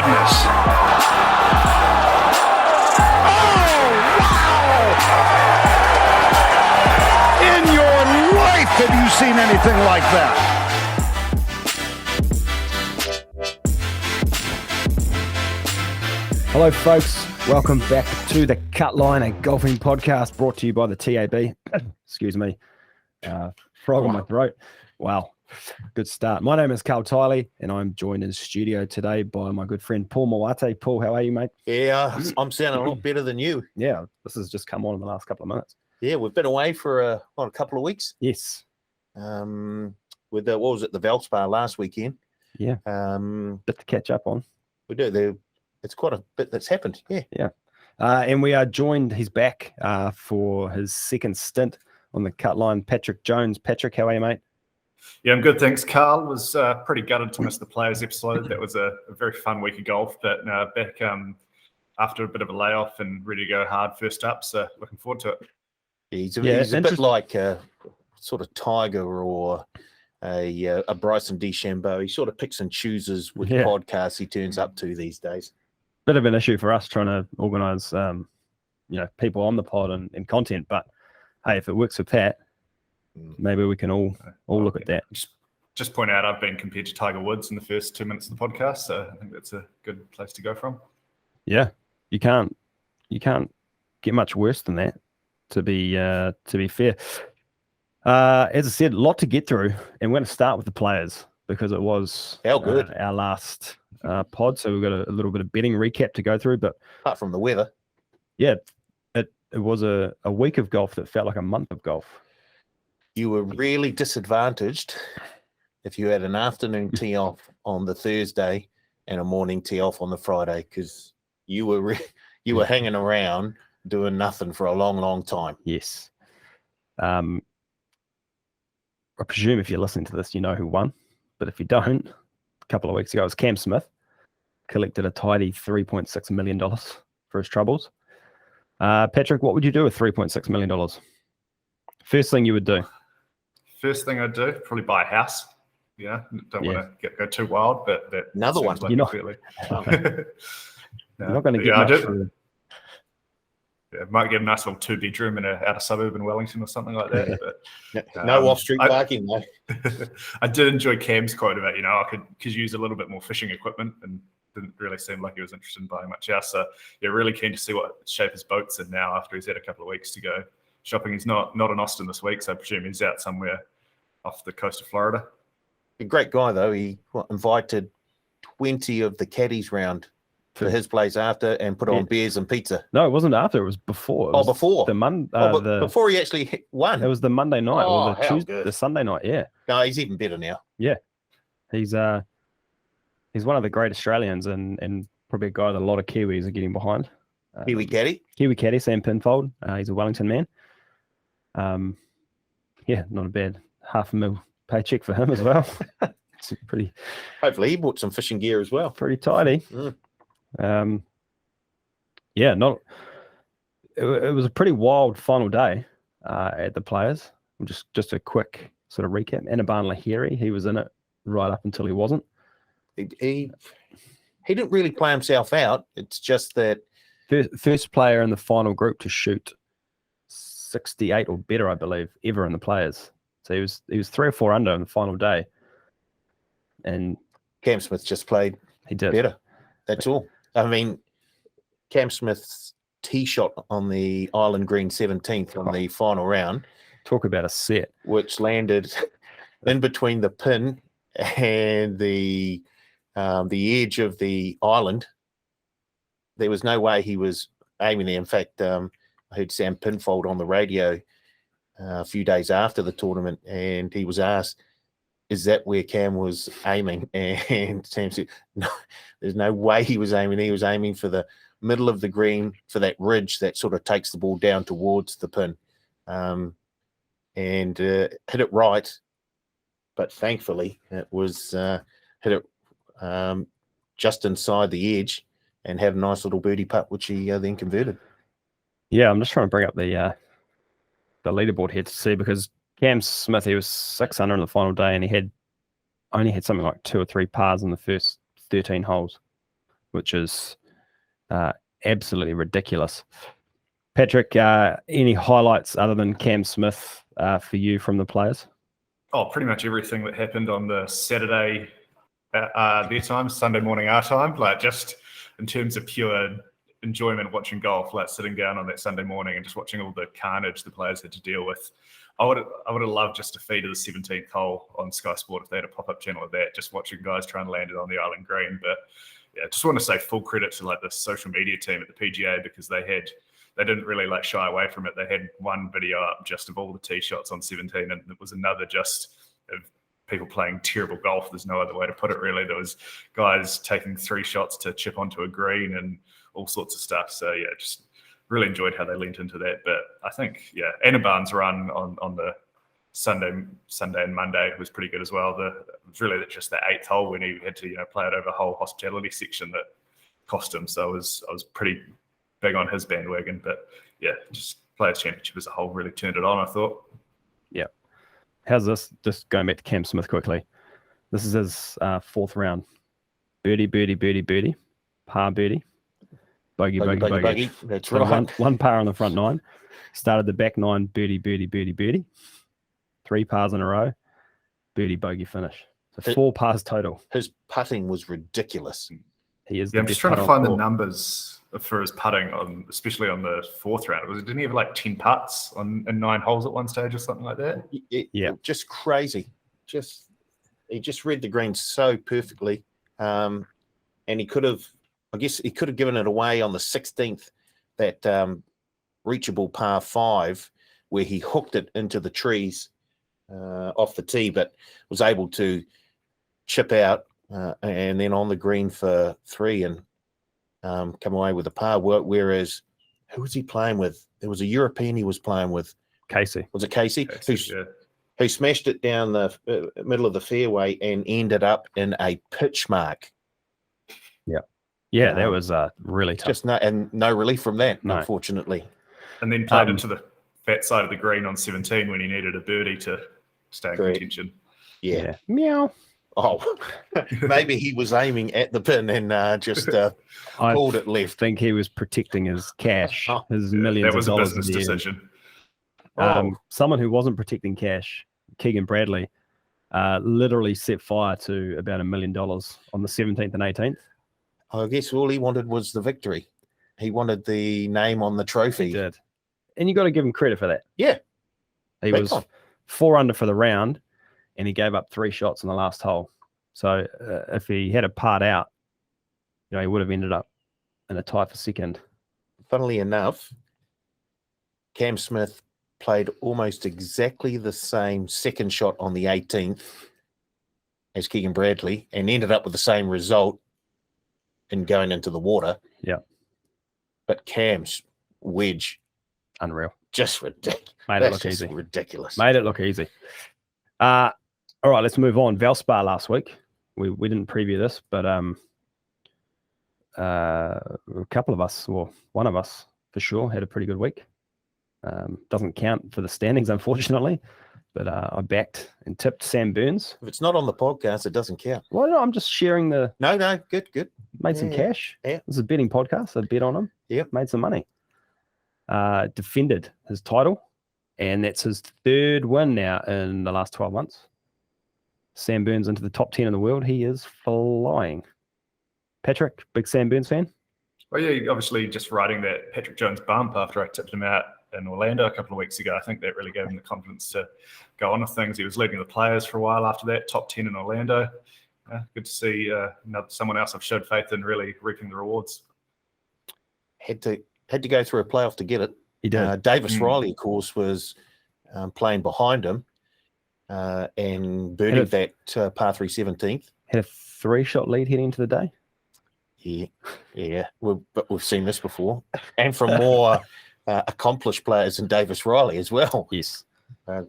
goodness. Oh, wow! In your life, have you seen anything like that? Hello, folks. Welcome back to the Cut Line, a golfing podcast brought to you by the TAB. Excuse me. Frog in my throat. Wow. Good start. My name is Karl Tiley, and I'm joined in studio today by my good friend Paul Mawate. Paul, how are you, mate? Yeah, I'm sounding a lot better than you. Yeah, this has just come on in the last couple of minutes. Yeah, we've been away for a couple of weeks. Yes. With the, what was it, the Valspar last weekend? Yeah. Bit to catch up on. We do. It's quite a bit that's happened. Yeah. Yeah. And we are joined, he's back for his second stint on the Cut Line, Patrick Jones. Patrick, how are you, mate? Yeah, I'm good, thanks. Karl was pretty gutted to miss the Players episode. That was a very fun week of golf, but back after a bit of a layoff and ready to go hard first up, so looking forward to it. He's a bit like a sort of Tiger or a Bryson DeChambeau. He sort of picks and chooses which podcasts he turns up to these days. Bit of an issue for us trying to organise, people on the pod and content. But hey, if it works for Pat, maybe we can all look at that. Just point out, I've been compared to Tiger Woods in the first 2 minutes of the podcast, so I think that's a good place to go from. Yeah, you can't get much worse than that. To be fair, as I said, a lot to get through, and we're going to start with the Players because it was our last pod, so we've got a little bit of betting recap to go through. But apart from the weather, yeah, it was a week of golf that felt like a month of golf. You were really disadvantaged if you had an afternoon tee off on the Thursday and a morning tee off on the Friday, because you were hanging around doing nothing for a long, long time. Yes. I presume if you're listening to this, you know who won. But if you don't, a couple of weeks ago, it was Cam Smith. Collected a tidy $3.6 million for his troubles. Patrick, what would you do with $3.6 million? First thing you would do? First thing I'd do, probably buy a house. Yeah, don't want to go too wild, but that another one. Like you're not going to get much for... might get a nice little 2-bedroom in an outer suburb in Wellington or something like that. But, no off-street parking, though. I did enjoy Cam's quote about, I could use a little bit more fishing equipment, and didn't really seem like he was interested in buying much else. So, really keen to see what shape his boat's in now after he's had a couple of weeks to go shopping. He's not in Austin this week, so I presume he's out somewhere off the coast of Florida. A great guy, though. He invited 20 of the caddies round for his place after and put on beers and pizza. No, it wasn't after. It was before. Before. Before he actually won. It was the Monday night or the Sunday night, yeah. No, he's even better now. Yeah. He's one of the great Australians and probably a guy that a lot of Kiwis are getting behind. Kiwi caddy, Sam Pinfold. He's a Wellington man. Not a bad $500,000 paycheck for him as well. It's pretty. Hopefully, he bought some fishing gear as well. Pretty tidy. It was a pretty wild final day at the Players. Just a quick sort of recap. Anaban Lahiri, he was in it right up until he wasn't. He didn't really play himself out. It's just that first player in the final group to shoot 68 or better, I believe, ever in the Players. So he was 3 or 4 under on the final day, and Cam Smith just played. He did better. That's all. I mean, Cam Smith's tee shot on the Island Green 17th on the final round. Talk about a set, which landed in between the pin and the edge of the island. There was no way he was aiming there. In fact, I heard Sam Pinfold on the radio a few days after the tournament, and he was asked, "Is that where Cam was aiming?" And Sam said, "No, there's no way he was aiming. He was aiming for the middle of the green, for that ridge that sort of takes the ball down towards the pin, and hit it right. But thankfully, it was hit it just inside the edge and had a nice little birdie putt, which he then converted." Yeah, I'm just trying to bring up the leaderboard here to see, because Cam Smith, he was 6 under in the final day, and he only had something like 2 or 3 pars in the first 13 holes, which is absolutely ridiculous. Patrick, any highlights other than Cam Smith for you from the players? Oh, pretty much everything that happened on the Saturday their time, Sunday morning our time, like just in terms of pure enjoyment watching golf, like sitting down on that Sunday morning and just watching all the carnage the players had to deal with. I would have loved just a feed of the 17th hole on Sky Sport if they had a pop-up channel of that, just watching guys try and land it on the island green. But yeah, just want to say full credit to like the social media team at the PGA, because they didn't really like shy away from it. They had one video up just of all the tee shots on 17, and it was another just of people playing terrible golf. There's no other way to put it, really. There was guys taking 3 shots to chip onto a green and all sorts of stuff. So yeah, just really enjoyed how they leant into that. But I think, yeah, Anaban's run on the Sunday and Monday was pretty good as well. It was really just the 8th hole when he had to play it over a whole hospitality section that cost him. So I was pretty big on his bandwagon. But yeah, just Players Championship as a whole really turned it on, I thought. Yeah. How's this? Just going back to Cam Smith quickly. This is his 4th round. Birdie, birdie, birdie, birdie. Par birdie. Bogey, bogey, bogey. That's So right. one par on the front 9. Started the back 9, birdie, birdie, birdie, birdie. 3 pars in a row. Birdie, bogey finish. So 4 pars total. His putting was ridiculous. He is. Yeah, I'm just trying to find the numbers for his putting, especially on the 4th round. Didn't he have like 10 putts in 9 holes at one stage or something like that? Yeah. Just crazy. He just read the green so perfectly. And he could have given it away on the 16th, that reachable par 5, where he hooked it into the trees off the tee, but was able to chip out and then on the green for 3 and come away with a par. Whereas, who was he playing with? There was a European he was playing with. Casey. Was it Casey? Who smashed it down the middle of the fairway and ended up in a pitch mark. Yeah, that was really tough. Just no relief from that, No. Unfortunately. And then played into the fat side of the green on 17 when he needed a birdie to stay in contention. Yeah. Meow. Oh, maybe he was aiming at the pin and just pulled it I left. think he was protecting his cash, his millions That was of a dollars. business in the end. decision. Someone who wasn't protecting cash, Keegan Bradley, literally set fire to about $1 million on the 17th and 18th. I guess all he wanted was the victory. He wanted the name on the trophy. He did. And you got to give him credit for that. Yeah. He Big was time. 4 under for the round, and he gave up 3 shots in the last hole. So if he had a part out, he would have ended up in a tie for second. Funnily enough, Cam Smith played almost exactly the same second shot on the 18th as Keegan Bradley and ended up with the same result in going into the water. Yeah. But Cam's wedge, Unreal. just ridiculous. Made it look easy. Ridiculous. Made it look easy. All right, let's move on. Valspar last week. We didn't preview this, but a couple of us, well, one of us for sure, had a pretty good week. Doesn't count for the standings, unfortunately, but I backed and tipped Sam Burns. If it's not on the podcast, it doesn't count. Well, no, I'm just sharing the. No, good. Made some cash. Yeah. This is a betting podcast. I bet on him. Yep. Made some money. Defended his title, and that's his 3rd win now in the last 12 months. Sam Burns into the top 10 in the world. He is flying. Patrick, big Sam Burns fan? Well, yeah, obviously just riding that Patrick Jones bump after I tipped him out in Orlando a couple of weeks ago. I think that really gave him the confidence to go on with things. He was leading the players for a while after that, top 10 in Orlando. Good to see someone else I've showed faith in really reaping the rewards. Had to go through a playoff to get it. He did. Davis Riley, of course, was playing behind him and birdied that par 3 17th. Had a 3-shot lead heading into the day. Yeah. But we've seen this before. And from more accomplished players than Davis Riley as well. Yes.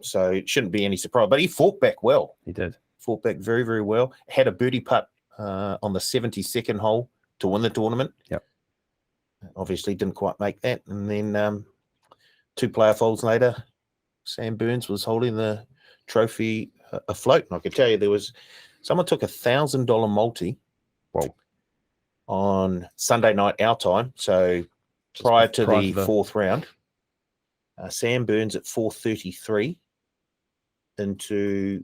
So it shouldn't be any surprise. But he fought back well. He did. Fought back very, very well. Had a birdie putt on the 72nd hole to win the tournament. Yep. Obviously didn't quite make that. And then 2 playoff holes later, Sam Burns was holding the trophy afloat. And I can tell you, someone took $1,000 multi. Whoa. on Sunday night our time. So prior to the fourth round, Sam Burns at 4:33 into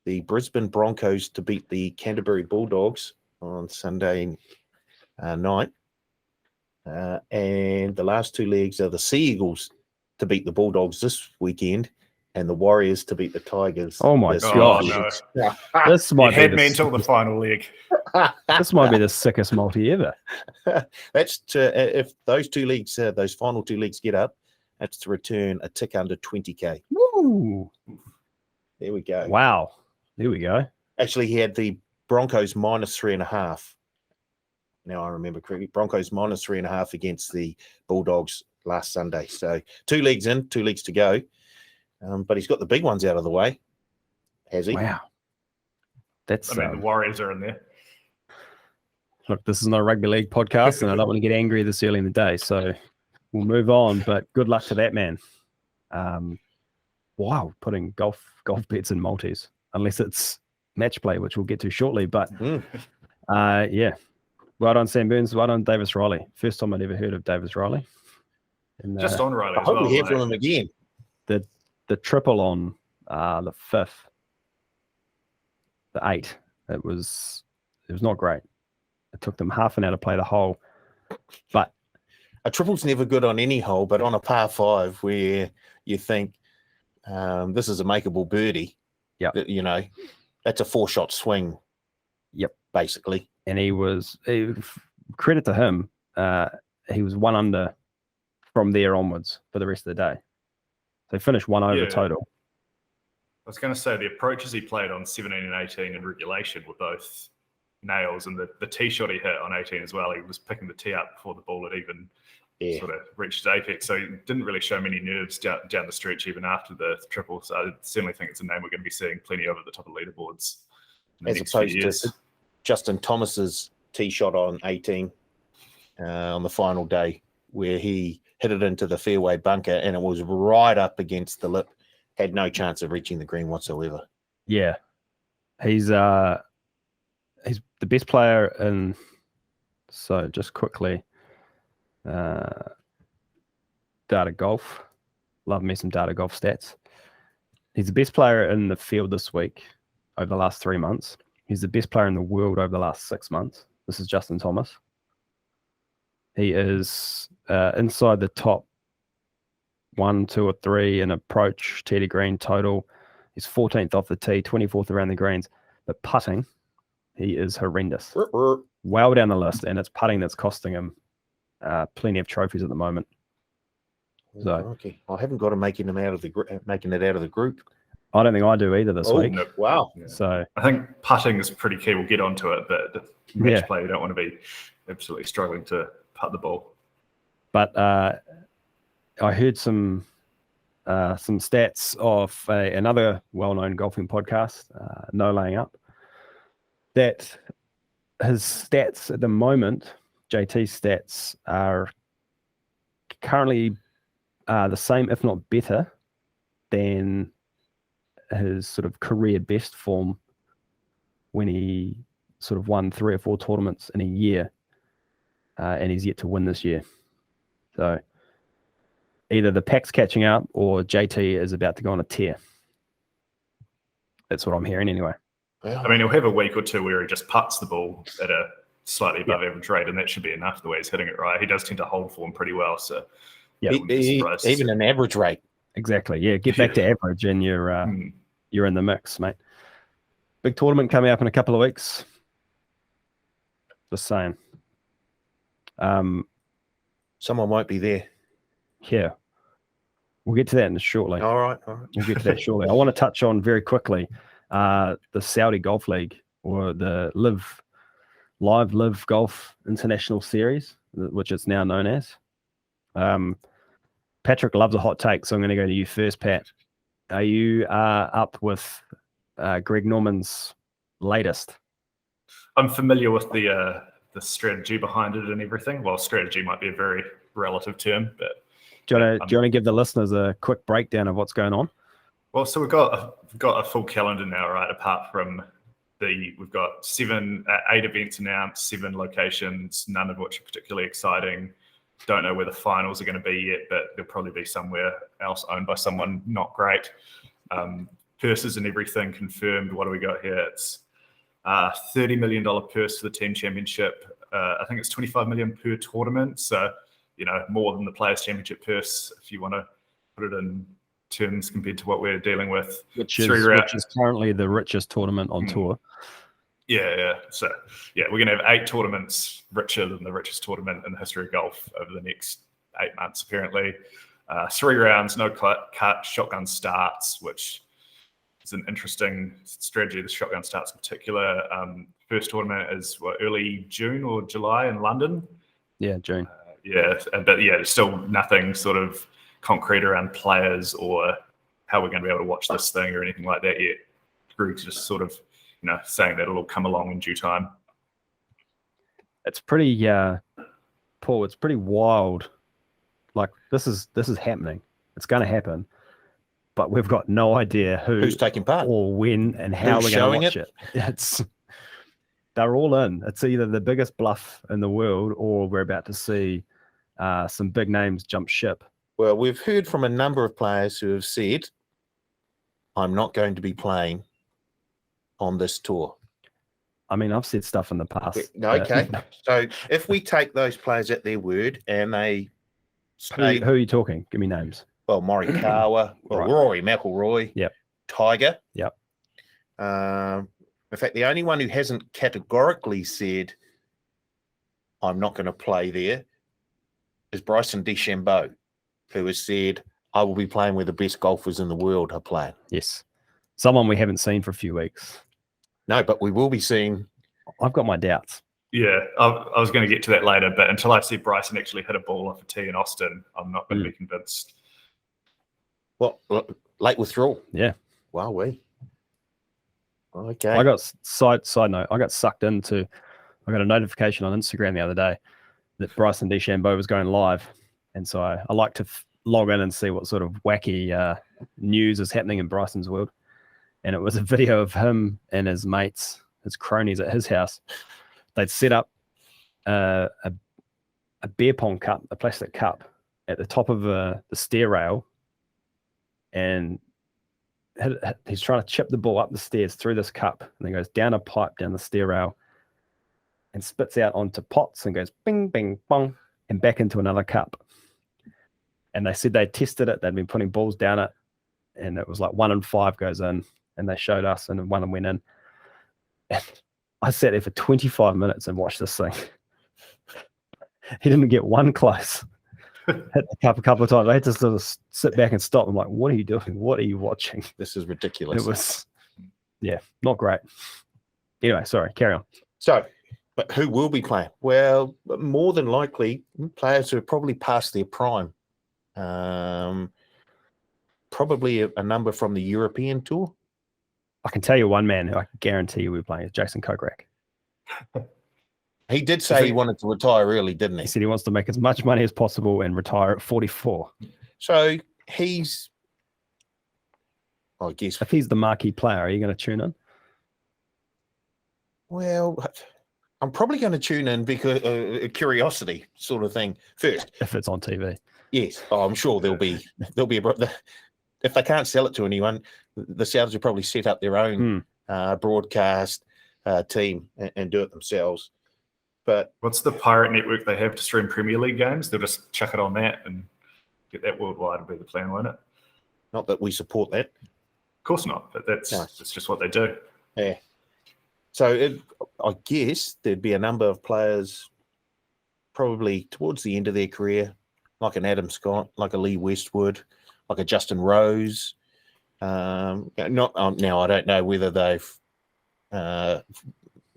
the Brisbane Broncos to beat the Canterbury Bulldogs on Sunday night. And the last two legs are the Sea Eagles to beat the Bulldogs this weekend and the Warriors to beat the Tigers. Oh my gosh. No. This might You be had me until the final leg. This might be the sickest multi ever. That's if those two leagues, those final two leagues get up, that's to return a tick under 20K. Woo! There we go. Wow. There we go. Actually, he had the Broncos -3.5. Now I remember correctly. Broncos -3.5 against the Bulldogs last Sunday. So 2 leagues in, 2 leagues to go. But he's got the big ones out of the way. Has he? Wow. That's. The Warriors are in there. Look, this is not a rugby league podcast, and I don't want to get angry this early in the day. So we'll move on. But good luck to that man. Wow, putting golf bets in multis, unless it's match play, which we'll get to shortly. But yeah. Well done, Sam Burns. Well done, Davis Riley. First time I'd ever heard of Davis Riley. And, Just on Riley I as hope well. we hear from him again. The triple on the 5th, the 8. It was not great. It took them half an hour to play the hole, but A triple's never good on any hole, but on a par 5 where you think this is a makeable birdie. Yeah, you know, that's a 4-shot swing. Yep, basically. And credit to him, he was 1 under from there onwards for the rest of the day. They finished 1 over total. I was going to say the approaches he played on 17 and 18 in regulation were both nails, and the tee shot he hit on 18 as well. He was picking the tee up before the ball had even sort of reached apex, so he didn't really show many nerves down the stretch even after the triple. So I certainly think it's a name we're going to be seeing plenty of at the top of leaderboards in the next few years. To Justin Thomas's tee shot on 18 on the final day, where he hit it into the fairway bunker and it was right up against the lip, had no chance of reaching the green whatsoever. Yeah, he's the best player in. So just quickly, data golf. Love me some data golf stats. He's the best player in the field this week over the last 3 months. He's the best player in the world over the last 6 months. This is Justin Thomas. He is inside the top 1, 2, or 3 in approach, tee to green total. He's 14th off the tee, 24th around the greens. But putting, he is horrendous. Well down the list, and it's putting that's costing him plenty of trophies at the moment. So okay, I haven't got him making it out of the group. I don't think I do either this week. No, wow. Yeah. So I think putting is pretty key. We'll get onto it, but match play, you don't want to be absolutely struggling to putt the ball. But I heard some stats of another well-known golfing podcast, No Laying Up, that his stats at the moment, JT's stats, are currently the same, if not better, than his sort of career best form when he sort of won 3 or 4 tournaments in a year, and he's yet to win this year. So either the pack's catching up or JT is about to go on a tear. That's what I'm hearing anyway. Yeah. I mean, he'll have a week or two where he just putts the ball at a slightly above average rate, and that should be enough the way he's hitting it right. He does tend to hold form pretty well, so even an average rate. Exactly. Yeah, get back to average and you're in the mix, mate. Big tournament coming up in a couple of weeks. Just saying. Someone won't be there. Yeah. We'll get to that shortly. All right. We'll get to that shortly. I want to touch on very quickly the Saudi Golf League, or the LIV Golf International Series, which it's now known as. Patrick loves a hot take, so I'm going to go to you first, Pat. Are you up with Greg Norman's latest? I'm familiar with the strategy behind it and everything. Well, strategy might be a very relative term, but do you want to give the listeners a quick breakdown of what's going on? Well, so we've got a full calendar now, right? Apart from We've got 8 events announced, 7 locations, none of which are particularly exciting. Don't know where the finals are going to be yet, but they'll probably be somewhere else owned by someone not great. Purses and everything confirmed. What do we got here? It's $30 million purse for the team championship. I think it's $25 million per tournament. So, more than the Players Championship purse, if you want to put it in terms compared to what we're dealing with. Which is currently the richest tournament on tour. Yeah. So, we're going to have 8 tournaments richer than the richest tournament in the history of golf over the next 8 months, apparently. 3 rounds, no cut, shotgun starts, which is an interesting strategy, the shotgun starts in particular. First tournament is early June or July in London? Yeah, June. But there's still nothing sort of concrete around players or how we're going to be able to watch this thing or anything like that yet. Greg's just sort of saying that it'll come along in due time. It's pretty, Paul. It's pretty wild. Like this is happening. It's going to happen, but we've got no idea who's taking part or when and how we're going to watch it. They're all in. It's either the biggest bluff in the world, or we're about to see some big names jump ship. Well, we've heard from a number of players who have said, "I'm not going to be playing on this tour." I mean, I've said stuff in the past. Okay. So if we take those players at their word and they stay... Who are you talking? Give me names. Well, Morikawa, Right. Rory McIlroy, Yep. Tiger. Yep. In fact, the only one who hasn't categorically said, "I'm not going to play there," is Bryson DeChambeau, who has said, "I will be playing where the best golfers in the world are playing." Yes. Someone we haven't seen for a few weeks. No, but we will be seeing... I've got my doubts. Yeah, I was going to get to that later, but until I see Bryson actually hit a ball off a tee in Austin, I'm not going to be convinced. Well, late withdrawal. Yeah. Wow, okay. I got side note. I got sucked into. I got a notification on Instagram the other day that Bryson DeChambeau was going live, and so I like to log in and see what sort of wacky news is happening in Bryson's world. And it was a video of him and his mates, his cronies at his house. They'd set up a beer pong cup, a plastic cup, at the top of the stair rail, and he's trying to chip the ball up the stairs through this cup, and then goes down a pipe down the stair rail and spits out onto pots and goes bing, bing, bong, and back into another cup. And they said they tested it. They'd been putting balls down it, and it was like 1 in 5 goes in. And they showed us, and one of them went in. And I sat there for 25 minutes and watched this thing. He didn't get one close. Hit the cup a couple of times. I had to sort of sit back and stop. I'm like, what are you doing? What are you watching? This is ridiculous. It was, not great. Anyway, sorry, carry on. So, but who will be playing? Well, more than likely, players who are probably past their prime. Probably a number from the European Tour. I can tell you one man who I can guarantee you will be playing is Jason Kokrak. He did say he wanted to retire early, didn't he? He said he wants to make as much money as possible and retire at 44. So he's, I guess... If he's the marquee player, are you going to tune in? Well, I'm probably going to tune in because a curiosity sort of thing first. If it's on TV. Yes. Oh, I'm sure there'll be if they can't sell it to anyone, the Saudis will probably set up their own broadcast team and do it themselves. But what's the pirate network they have to stream Premier League games? They'll just chuck it on that and get that worldwide. Would be the plan, won't it? Not that we support that. Of course not, but that's just what they do. Yeah. So I guess there'd be a number of players probably towards the end of their career, like an Adam Scott, like a Lee Westwood, like a Justin Rose. Now I don't know whether they've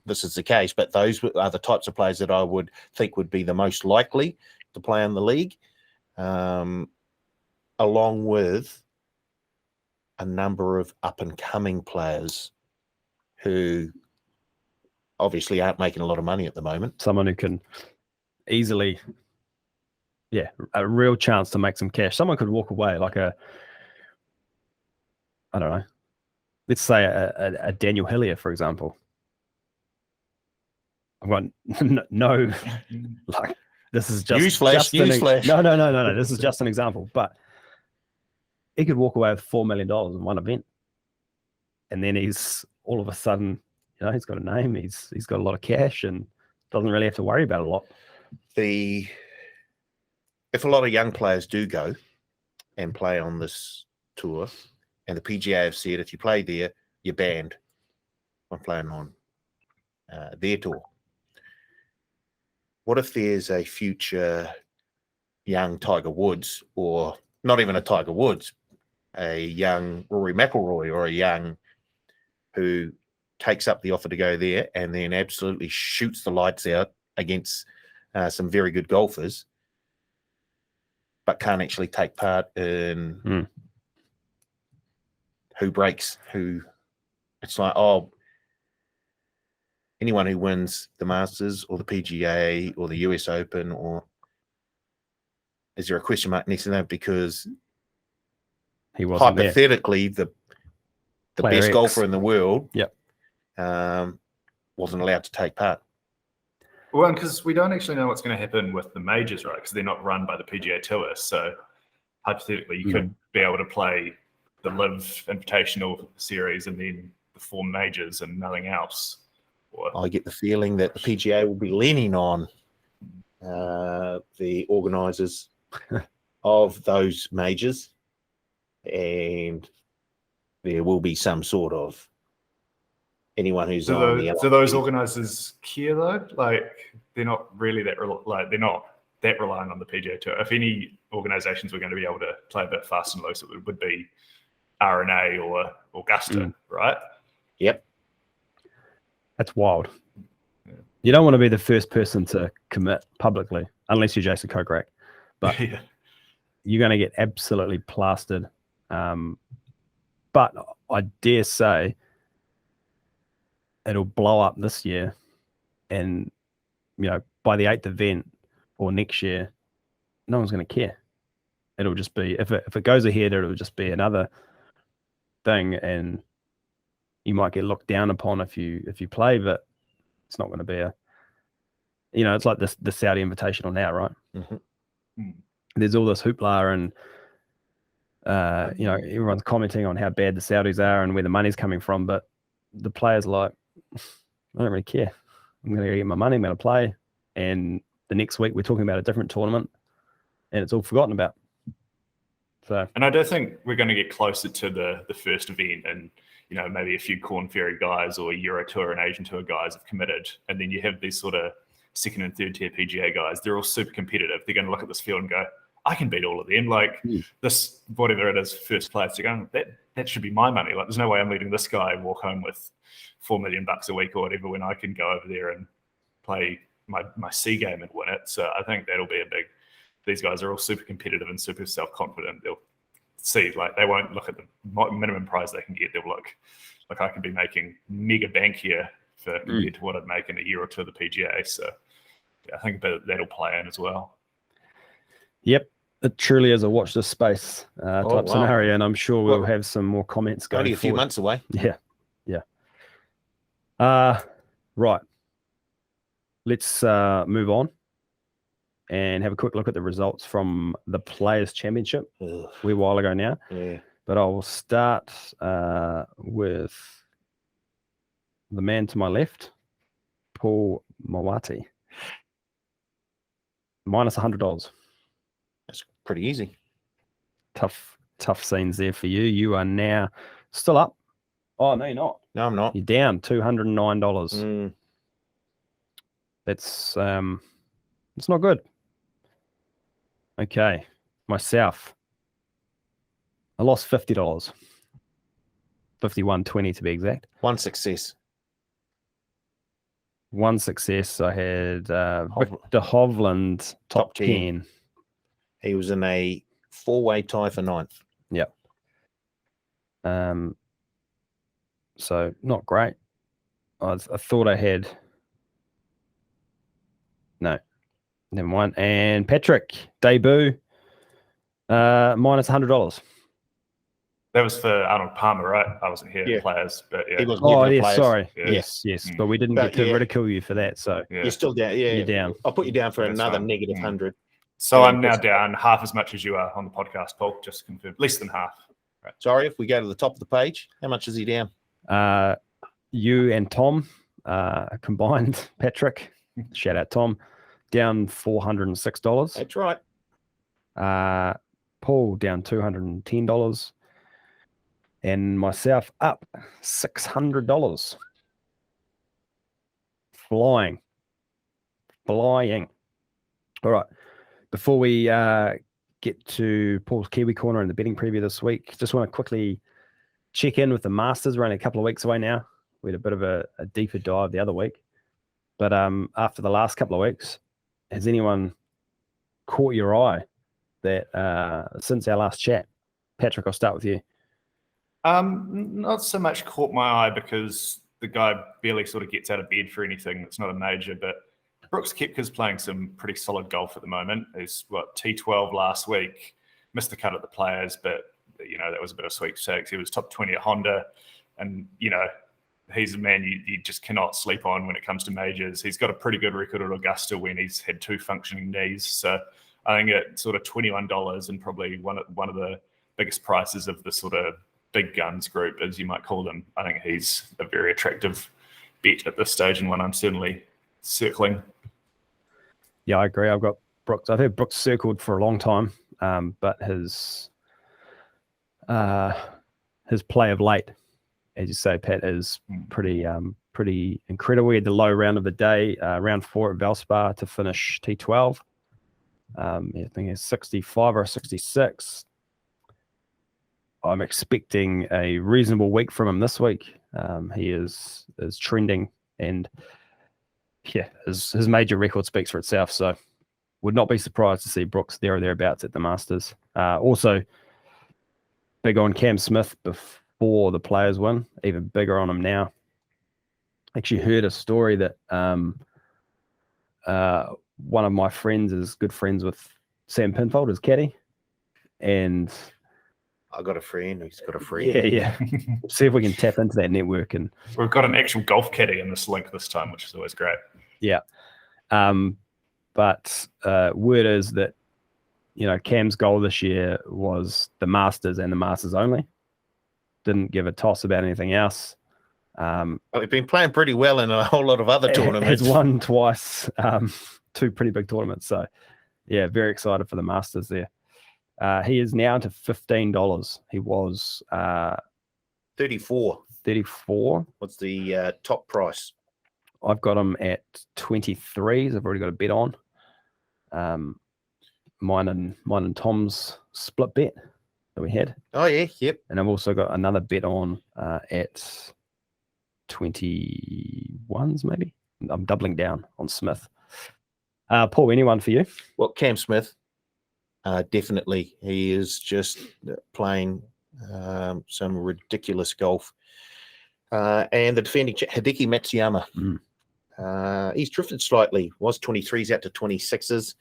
this is the case, but those are the types of players that I would think would be the most likely to play in the league, along with a number of up-and-coming players who obviously aren't making a lot of money at the moment. Someone who can easily, a real chance to make some cash. Someone could walk away like I don't know, let's say a Daniel Hillier, for example. I've got no like. This is just Newsflash. No. This is just an example, but he could walk away with $4 million in one event, and then he's all of a sudden, he's got a name, he's got a lot of cash, and doesn't really have to worry about a lot. If a lot of young players do go and play on this tour, and the PGA have said if you play there, you're banned from playing on their tour. What if there's a future young Tiger Woods, or not even a Tiger Woods, a young Rory McIlroy, or a young who takes up the offer to go there and then absolutely shoots the lights out against some very good golfers, but can't actually take part in who breaks who? It's like, anyone who wins the Masters or the PGA or the US Open, or is there a question mark next to that? Because he wasn't hypothetically the Player best X. golfer in the world Yep. Wasn't allowed to take part. Well, because we don't actually know what's going to happen with the majors, right? Because they're not run by the PGA Tour. So hypothetically, you could be able to play the LIV Invitational Series and then the 4 majors and nothing else. I get the feeling that the PGA will be leaning on the organisers of those majors, and there will be some sort of anyone who's on the. Do those organisers care though? Like they're not really that they're not that relying on the PGA Tour. If any organisations were going to be able to play a bit fast and loose, it would be R&A or Augusta, right? Yep. That's wild. You don't want to be the first person to commit publicly, unless you're Jason Kokrak, but you're going to get absolutely plastered. But I dare say it'll blow up this year, and by the 8th event or next year, no one's going to care. It'll just be if it goes ahead, it'll just be another thing, and you might get looked down upon if you play, but it's not going to be it's like the Saudi Invitational now, right? Mm-hmm. There's all this hoopla, and everyone's commenting on how bad the Saudis are and where the money's coming from, but the players are like, I don't really care. I'm going to get my money, I'm going to play, and the next week we're talking about a different tournament, and it's all forgotten about. So, and I do think we're going to get closer to the first event, and maybe a few Corn Ferry guys or Euro Tour and Asian Tour guys have committed, and then you have these sort of second and third tier PGA guys. They're all super competitive. They're going to look at this field and go, I can beat all of them. Like this, whatever it is, first place. They're going, that should be my money. Like there's no way I'm letting this guy walk home with $4 million a week or whatever when I can go over there and play my C game and win it. So I think that'll be a big. These guys are all super competitive and super self-confident. They'll see, like, they won't look at the minimum prize they can get. They'll look like I could be making mega bank here compared to what I'd make in a year or two of the PGA. So I think that'll play in as well. Yep. It truly is a watch this space type scenario, and I'm sure we'll have some more comments going Only a few forward. months away. Yeah. Right. Let's move on and have a quick look at the results from the Players' Championship a wee while ago now. Yeah. But I will start with the man to my left, Paul Mawati. Minus $100. That's pretty easy. Tough scenes there for you. You are now still up. Oh, no, you're not. No, I'm not. You're down $209. Mm. That's it's not good. Okay. Myself. I lost $50. $51.20 to be exact. One success. One success. I had Victor Hovland top 10. He was in a 4-way tie for 9th. Yep. So not great. I thought I had. No, never mind. And Patrick debut, minus $100. That was for Arnold Palmer, right? I wasn't here, Yeah. players, but yeah. He was Oh, never the yes, players. sorry. Yeah. Yes. But we didn't get But to yeah. ridicule you for that. So Yeah. You're still down. Yeah, You're down. I'll put you down for That's another fine. negative 100. So Yeah, I'm now that's- down half as much as you are on the podcast, Paul. Just to confirm, less than half. Sorry, if we go to the top of the page, how much is he down? you and Tom combined, Patrick, shout out Tom, down $406. That's right. Paul down $210. And myself up $600. Flying. All right. Before we get to Paul's Kiwi Corner and the betting preview this week, just want to quickly check in with the Masters. We're only a couple of weeks away now. We had a bit of a deeper dive the other week. But after the last couple of weeks, has anyone caught your eye that since our last chat? Patrick, I'll start with you. Not so much caught my eye because the guy barely sort of gets out of bed for anything. It's not a major, but Brooks Koepka's playing some pretty solid golf at the moment. He's T12 last week, missed the cut at the Players, but that was a bit of sweepstakes. He was top 20 at Honda, and he's a man you just cannot sleep on when it comes to majors. He's got a pretty good record at Augusta when he's had 2 functioning knees. So I think at sort of $21 and probably one of the biggest prices of the sort of big guns group, as you might call them, I think he's a very attractive bet at this stage and one I'm certainly circling. Yeah, I agree. I've got Brooks. I've had Brooks circled for a long time, but his play of late, as you say, Pat, is pretty incredible. We had the low round of the day, round 4 at Valspar to finish T12. I think it's 65 or 66. I'm expecting a reasonable week from him this week. He is trending, and yeah, his major record speaks for itself. So would not be surprised to see Brooks there or thereabouts at the Masters. Also, big on Cam Smith before the Players win, even bigger on him now. Actually heard a story that one of my friends is good friends with Sam Pinfold, his caddy, and I got a friend who's got a friend. yeah. See if we can tap into that network. And we've got an actual golf caddy in this link this time, which is always great. Yeah. But word is that, Cam's goal this year was the Masters and the Masters only. Didn't give a toss about anything else. We've been playing pretty well in a whole lot of other tournaments. Has won twice, 2 pretty big tournaments. So, yeah, very excited for the Masters there. He is now to $15. He was 34. 34. What's the top price? I've got him at 23s. I've already got a bet on. Mine and Tom's split bet that we had. Oh yeah, yep. And I've also got another bet on at 21s maybe. I'm doubling down on Smith. Paul, anyone for you? Well, Cam Smith, definitely. He is just playing some ridiculous golf. And the defending Hideki Matsuyama. He's drifted slightly. Was 23s out to 26s.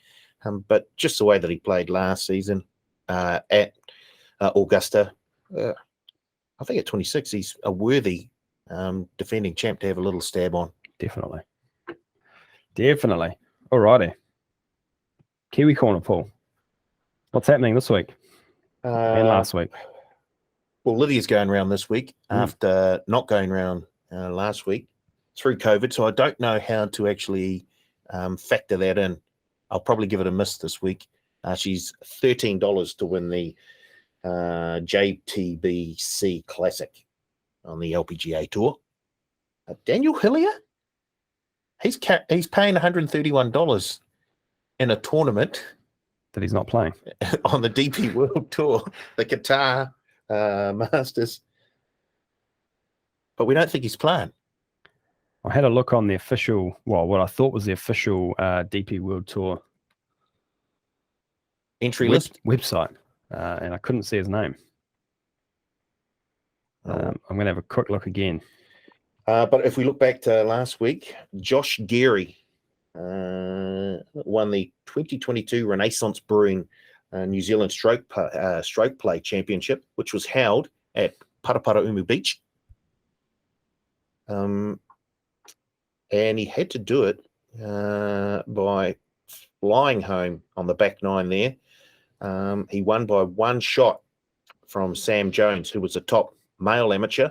But just the way that he played last season at Augusta, I think at 26 he's a worthy defending champ to have a little stab on. Definitely. All righty. Kiwi Corner, Paul. What's happening this week and last week? Well, Lydia's going around this week after not going around last week through COVID. So I don't know how to actually factor that in. I'll probably give it a miss this week. She's $13 to win the JTBC Classic on the LPGA Tour. Daniel Hillier, he's paying $131 in a tournament That he's not playing on the DP World Tour, the Qatar Masters. But we don't think he's playing. I had a look on the official, what I thought was the official DP World Tour Entry list website, and I couldn't see his name. I'm going to have a quick look again. But if we look back to last week, Josh Geary won the 2022 Renaissance Brewing New Zealand Stroke Play Championship, which was held at Parapara Beach. And he had to do it by flying home on the back nine there. He won by one shot from Sam Jones, who was the top male amateur,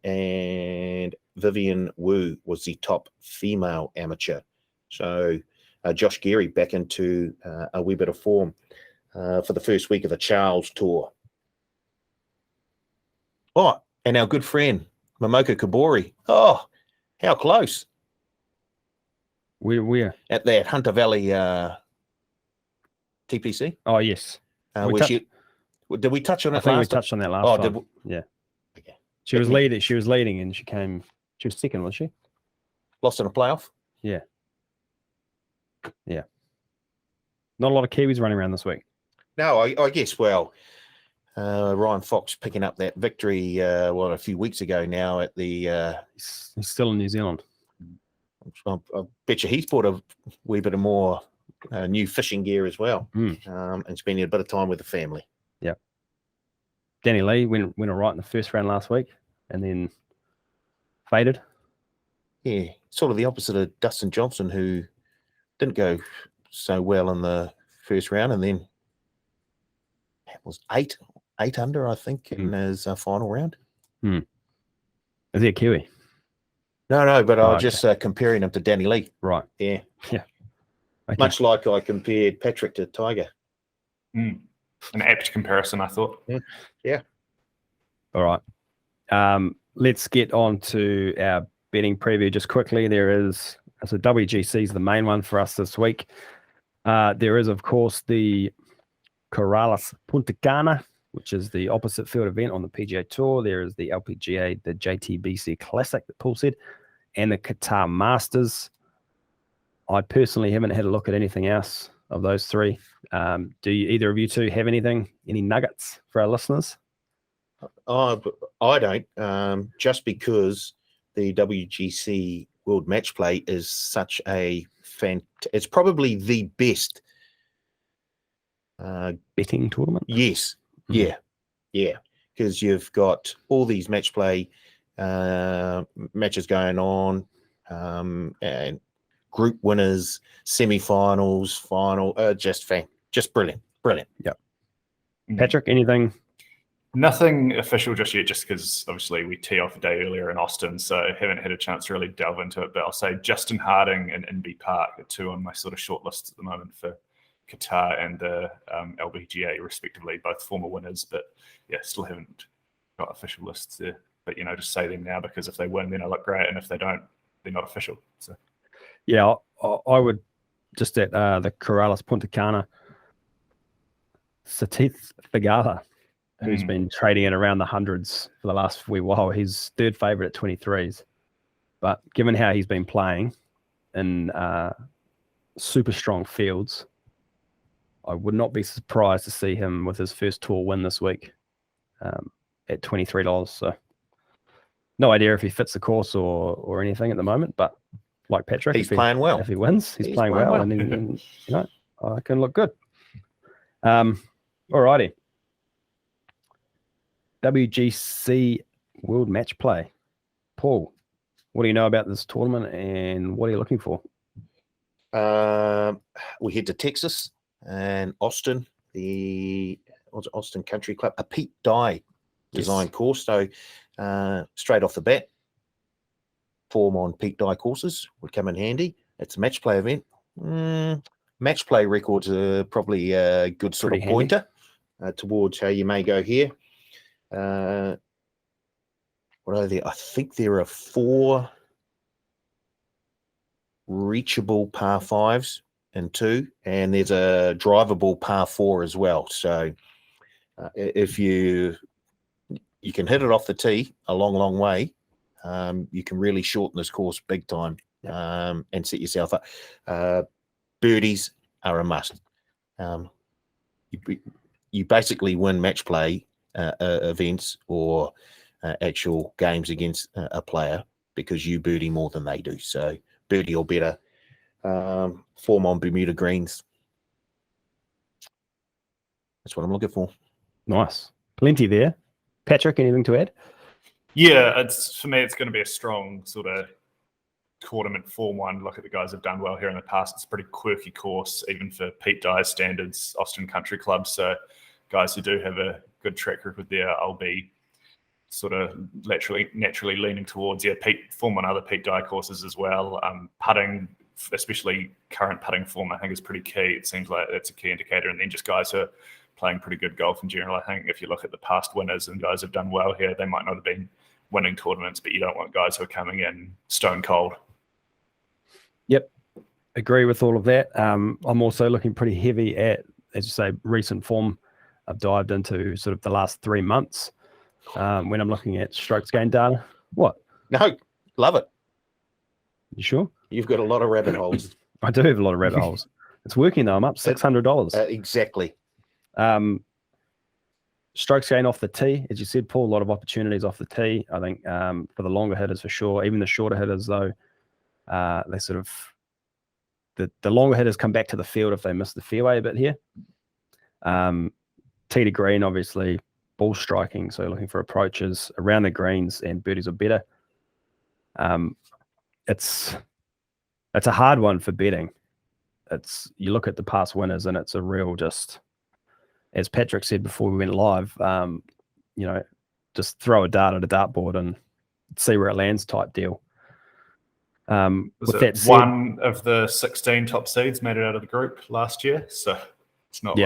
and Vivian Wu was the top female amateur. So Josh Geary back into a wee bit of form for the first week of the Charles Tour. Oh, and our good friend, Momoka Kabori. Oh, how close. Where? At that Hunter Valley TPC. Oh, yes. Did we touch on it I think last we touched on that last time. Did yeah. Okay. She was leading and she was second, was she? Lost in a playoff? Yeah. Yeah. Not a lot of Kiwis running around this week. No, I guess, well, Ryan Fox picking up that victory, a few weeks ago now at the... He's still in New Zealand. I bet you he's bought a wee bit of more new fishing gear as well, and spending a bit of time with the family. Yeah. Danny Lee went all right in the first round last week and then faded. Yeah, sort of the opposite of Dustin Johnson, who didn't go so well in the first round, and then it was eight under, I think, in his final round. Is he a Kiwi? No, but I was just comparing him to Danny Lee. Right. Yeah. Yeah. Okay. Much like I compared Patrick to Tiger. An apt comparison, I thought. Yeah. All right. Let's get on to our betting preview just quickly. So WGC is the main one for us this week. There is, of course, the Corrales Punta Cana, which is the opposite field event on the PGA Tour. There is the LPGA, the JTBC Classic that Paul said, and the Qatar Masters. I personally haven't had a look at anything else of those three. Do either of you two have any nuggets for our listeners? I don't, just because the WGC World Match Play is such a it's probably the best Betting tournament? Yes. Yeah. Because you've got all these match play matches going on, and group winners, semi-finals, final, just brilliant. Yep. Patrick, anything? Nothing official just yet, just because obviously we tee off a day earlier in Austin, so I haven't had a chance to really delve into it. But I'll say Justin Harding and Inbee Park are two on my sort of short list at the moment for Qatar and the LBGA, respectively, both former winners. But yeah, still haven't got official lists there. But just say them now, because if they win, then I look great, and if they don't, they're not official. So yeah, I would just at the Corrales Punta Cana, Satith Thagala, who's been trading at around the hundreds for the last wee while. He's third favourite at 23s. But given how he's been playing in super strong fields, I would not be surprised to see him with his first tour win this week at $23. So no idea if he fits the course or anything at the moment, but like Patrick, he's playing well. If he wins, he's playing well. And then, I can look good. All righty. WGC World Match Play. Paul, what do you know about this tournament and what are you looking for? We head to Texas and Austin, the Austin Country Club, a Pete Dye design course. So straight off the bat, form on Pete Dye courses would come in handy. It's a match play event. Match play records are probably a good sort of pointer towards how you may go here. What are there? I think there are 4 reachable par 5s and 2, and there's a drivable par 4 as well. So if you can hit it off the tee a long way, you can really shorten this course big time and set yourself up. Birdies are a must. You basically win match play events or actual games against a player because you birdie more than they do. So birdie or better, form on Bermuda greens. That's what I'm looking for. Nice. Plenty there. Patrick, anything to add? Yeah, for me, it's going to be a strong sort of tournament form one. Look at the guys who've done well here in the past. It's a pretty quirky course, even for Pete Dye's standards, Austin Country Club. So guys who do have a good track record there, I'll be sort of naturally leaning towards. Form on other Pete Dye courses as well. Putting, especially current putting form, I think is pretty key. It seems like that's a key indicator. And then just guys who are playing pretty good golf in general. I think if you look at the past winners and guys who've done well here, they might not have been winning tournaments, but you don't want guys who are coming in stone cold. Yep, agree with all of that. I'm also looking pretty heavy at, as you say, recent form. I've dived into sort of the last 3 months when I'm looking at strokes gained data. What? No, love it. You sure? You've got a lot of rabbit holes. I do have a lot of rabbit holes. It's working though. I'm up $600. Exactly. Strokes gained off the tee, as you said, Paul. A lot of opportunities off the tee. I think for the longer hitters for sure. Even the shorter hitters though, they sort of the longer hitters come back to the field if they miss the fairway a bit here. Tee to green, obviously, ball striking. So looking for approaches around the greens and birdies are better. It's a hard one for betting. You look at the past winners and it's a real just, as Patrick said before we went live, just throw a dart at a dartboard and see where it lands type deal. With that said, one of the 16 top seeds made it out of the group last year, so it's not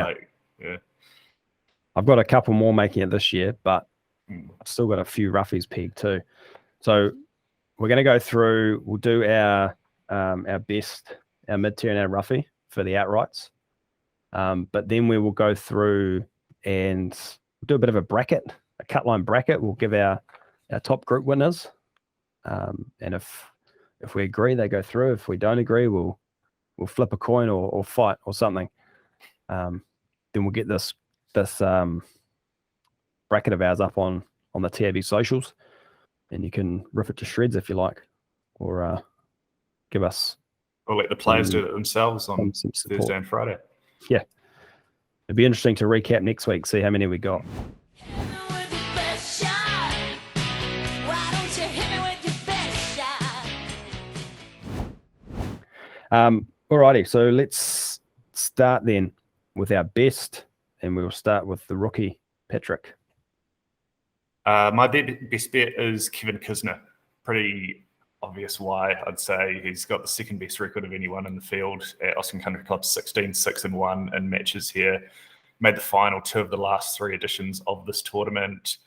I've got a couple more making it this year, but I've still got a few roughies pegged too. So we're going to go through. We'll do our best, our mid-tier and our roughie for the outrights, but then we will go through and do a bit of a bracket, a cut line bracket. We'll give our top group winners, and if we agree, they go through. If we don't agree, we'll flip a coin or fight or something. Then we'll get this bracket of ours up on the TAB socials, and you can rip it to shreds if you like, or give us. Or let the players do it themselves on Thursday and Friday. Yeah, it'd be interesting to recap next week, see how many we got. Alrighty, so let's start then with our best, and we'll start with the rookie, Patrick. My best bet is Kevin Kisner. Pretty obvious why, I'd say. He's got the second best record of anyone in the field at Austin Country Club, 16, 6-1 in matches here. Made the final 2 of the last 3 editions of this tournament.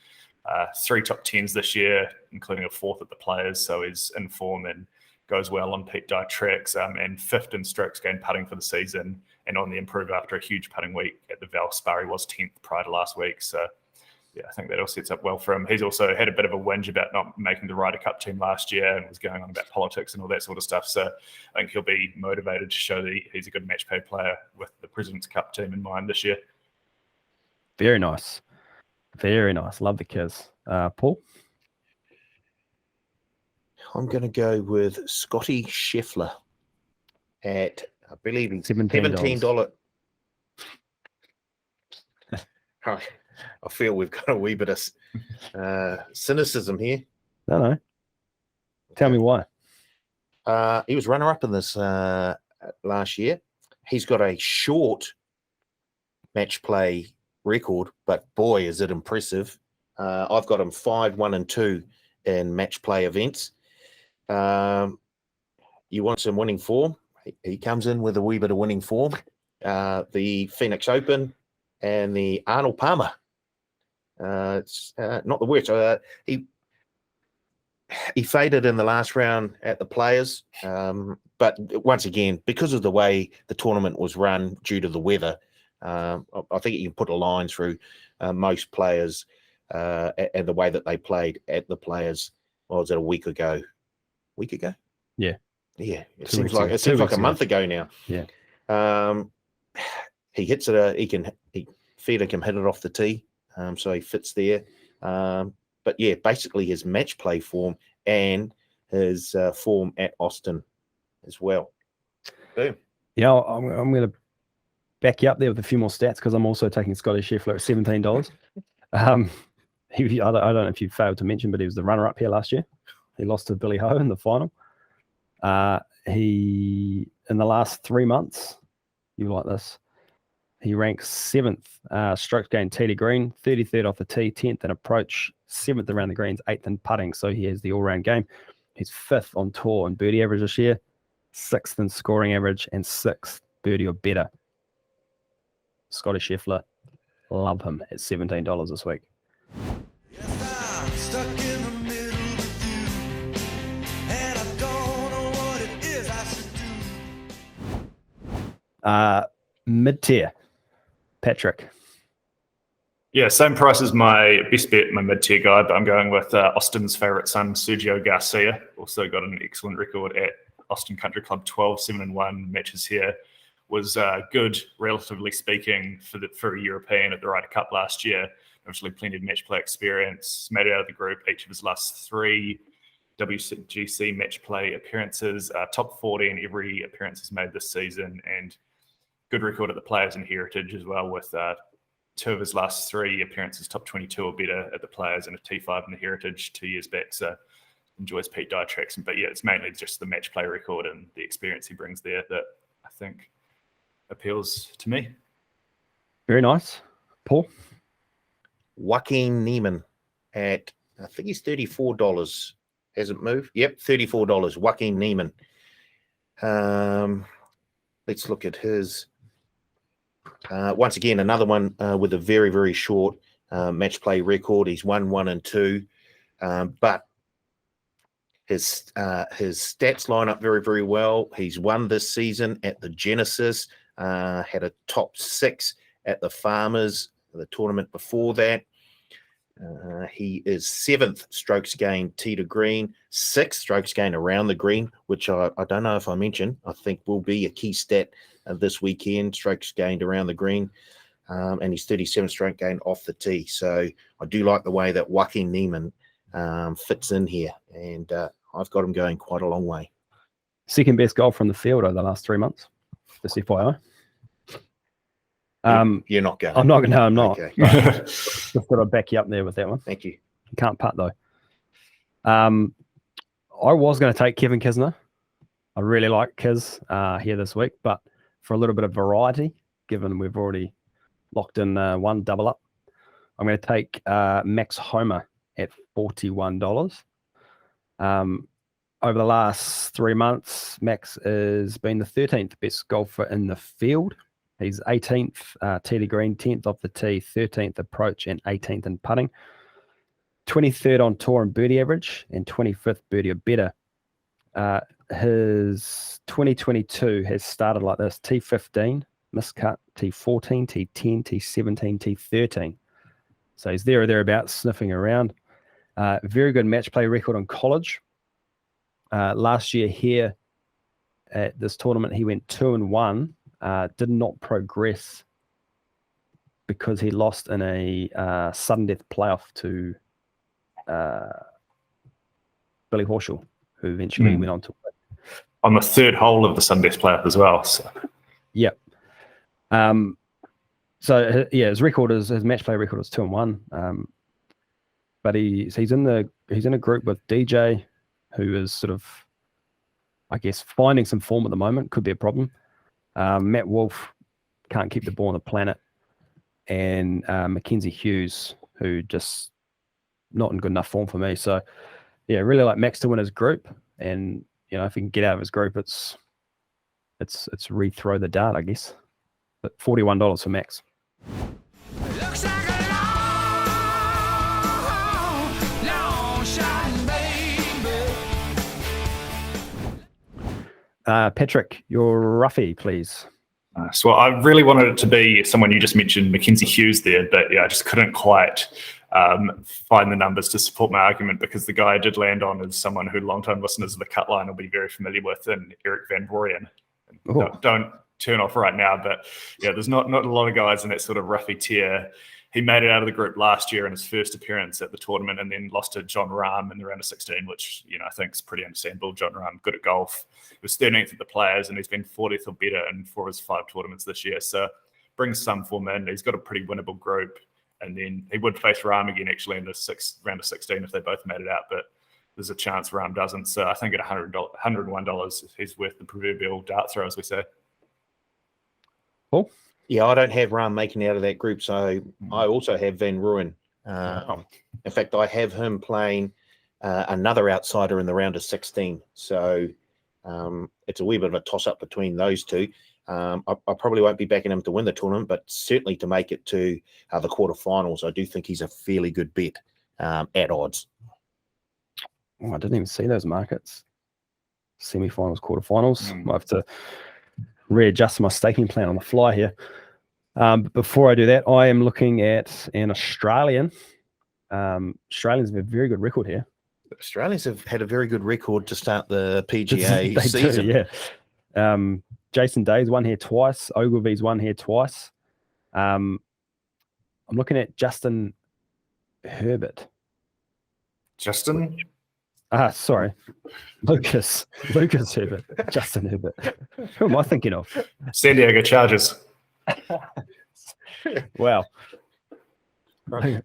3 top 10s this year, including a 4th at the Players, so he's in form and goes well on Pete Dye tracks, and 5th in strokes gained putting for the season, and on the improve after a huge putting week at the Valspar. He was 10th prior to last week, so yeah, I think that all sets up well for him. He's also had a bit of a whinge about not making the Ryder Cup team last year and was going on about politics and all that sort of stuff, so I think he'll be motivated to show that he's a good match play player with the President's Cup team in mind this year. Very nice. Very nice. Love the kiss. Paul? I'm going to go with Scotty Scheffler at, I believe, $17. I feel we've got a wee bit of cynicism here. No. Tell me why. He was runner-up in this last year. He's got a short match play record, but boy, is it impressive. I've got him 5, 1, and 2 in match play events. You want some winning form? He comes in with a wee bit of winning form. The Phoenix Open and the Arnold Palmer. It's not the worst. He faded in the last round at the Players, but once again, because of the way the tournament was run due to the weather, I think you can put a line through most players and the way that they played at the Players. What was it, a week ago? Yeah. It seems like a month ago now. Yeah. He hits it. Federer can hit it off the tee, so he fits there. But yeah, basically his match play form and his form at Austin as well. Boom. Yeah, I'm going to back you up there with a few more stats because I'm also taking Scotty Scheffler at $17. I don't know if you failed to mention, but he was the runner-up here last year. He lost to Billy Ho in the final. He, in the last 3 months, you like this, he ranks 7th strokes gained tee to green, 33rd off the tee, 10th in approach, 7th around the greens, 8th in putting. So he has the all-round game. He's 5th on tour in birdie average this year, 6th in scoring average, and 6th birdie or better. Scotty Scheffler, love him at $17 this week. Mid-tier, Patrick. Yeah, same price as my best bet, my mid-tier guy, but I'm going with Austin's favourite son, Sergio Garcia. Also got an excellent record at Austin Country Club, 12-7-1 matches here. Was good, relatively speaking, for a European at the Ryder Cup last year. Obviously, plenty of match play experience. Made it out of the group each of his last 3 WGC match play appearances. Top 40 in every appearance he's made this season, and good record at the Players and Heritage as well, with 2 of his last 3 appearances top 22 or better at the Players and a T5 in the Heritage 2 years back. So enjoys Pete Dye tracks. But yeah, it's mainly just the match play record and the experience he brings there that I think appeals to me. Very nice. Paul? Joaquin Neiman at, I think he's $34. Hasn't moved. Yep, $34. Joaquin Neiman. Let's look at his. Once again, another one with a very, very short match play record. He's 1, 1, 2. But his stats line up very, very well. He's won this season at the Genesis, had a top 6 at the Farmers, the tournament before that. He is 7th strokes gained tee to green, 6th strokes gained around the green, which I don't know if I mentioned. I think will be a key stat this weekend, strokes gained around the green. And he's 37th stroke gained off the tee. So I do like the way that Joaquin Neiman fits in here. And I've got him going quite a long way. Second best golf from the field over the last 3 months. Just FYI. You're not going. I'm not. No, I'm not. Okay. Just thought I'd back you up there with that one. Thank you. You can't putt though. I was going to take Kevin Kisner. I really like Kiz here this week, but for a little bit of variety, given we've already locked in one double up, I'm going to take Max Homa at $41. Over the last 3 months, Max has been the 13th best golfer in the field. He's 18th tee to green, 10th off the tee, 13th approach, and 18th in putting. 23rd on tour in birdie average, and 25th birdie or better. His 2022 has started like this: T15, miscut, T14, T10, T17, T13. So he's there or thereabouts, sniffing around. Very good match play record on college. Last year here at this tournament, he went 2-1. Did not progress because he lost in a sudden death playoff to Billy Horschel, who eventually went on to win. On the 3rd hole of the sudden death playoff as well. So. Yep. So yeah, his record is his match play record is 2-1. But he's in a group with DJ, who is sort of, I guess, finding some form at the moment. Could be a problem. Matt Wolf can't keep the ball on the planet, and Mackenzie Hughes, who just not in good enough form for me. So yeah, really like Max to win his group, and if he can get out of his group, it's rethrow the dart, I guess. But $41 for Max. Looks like a long shot, baby. Patrick, your roughie, please. So I really wanted it to be someone you just mentioned, Mackenzie Hughes there, but yeah, I just couldn't quite find the numbers to support my argument, because the guy I did land on is someone who long-time listeners of the Cut Line will be very familiar with, and Eric Van Vorian. Don't turn off right now, but yeah, there's not a lot of guys in that sort of roughy tier. He made it out of the group last year in his first appearance at the tournament, and then lost to John Rahm in the round of 16, which I think is pretty understandable. John Rahm, good at golf. He was 13th at the Players, and he's been 40th or better in 4 of his 5 tournaments this year. So brings some form in. He's got a pretty winnable group. and then he would face Rahm again actually in the round of 16 if they both made it out, but there's a chance Rahm doesn't. So I think at $101, he's worth the proverbial dart throw, as we say. Cool. Yeah, I don't have Rahm making out of that group, so I also have Van Rooyen. In fact, I have him playing another outsider in the round of 16. So it's a wee bit of a toss-up between those two. I probably won't be backing him to win the tournament, but certainly to make it to the quarterfinals, I do think he's a fairly good bet at odds. Oh, I didn't even see those markets. Semi-finals, quarterfinals. Might have to readjust my staking plan on the fly here. But before I do that, I am looking at an Australian. Australians have a very good record here. Australians have had a very good record to start the PGA season. Yeah. Jason Day's won here twice. Ogilvy's won here twice. I'm looking at Justin Herbert. Justin? Sorry. Lucas Herbert. Justin Herbert. Who am I thinking of? San Diego Chargers. Wow.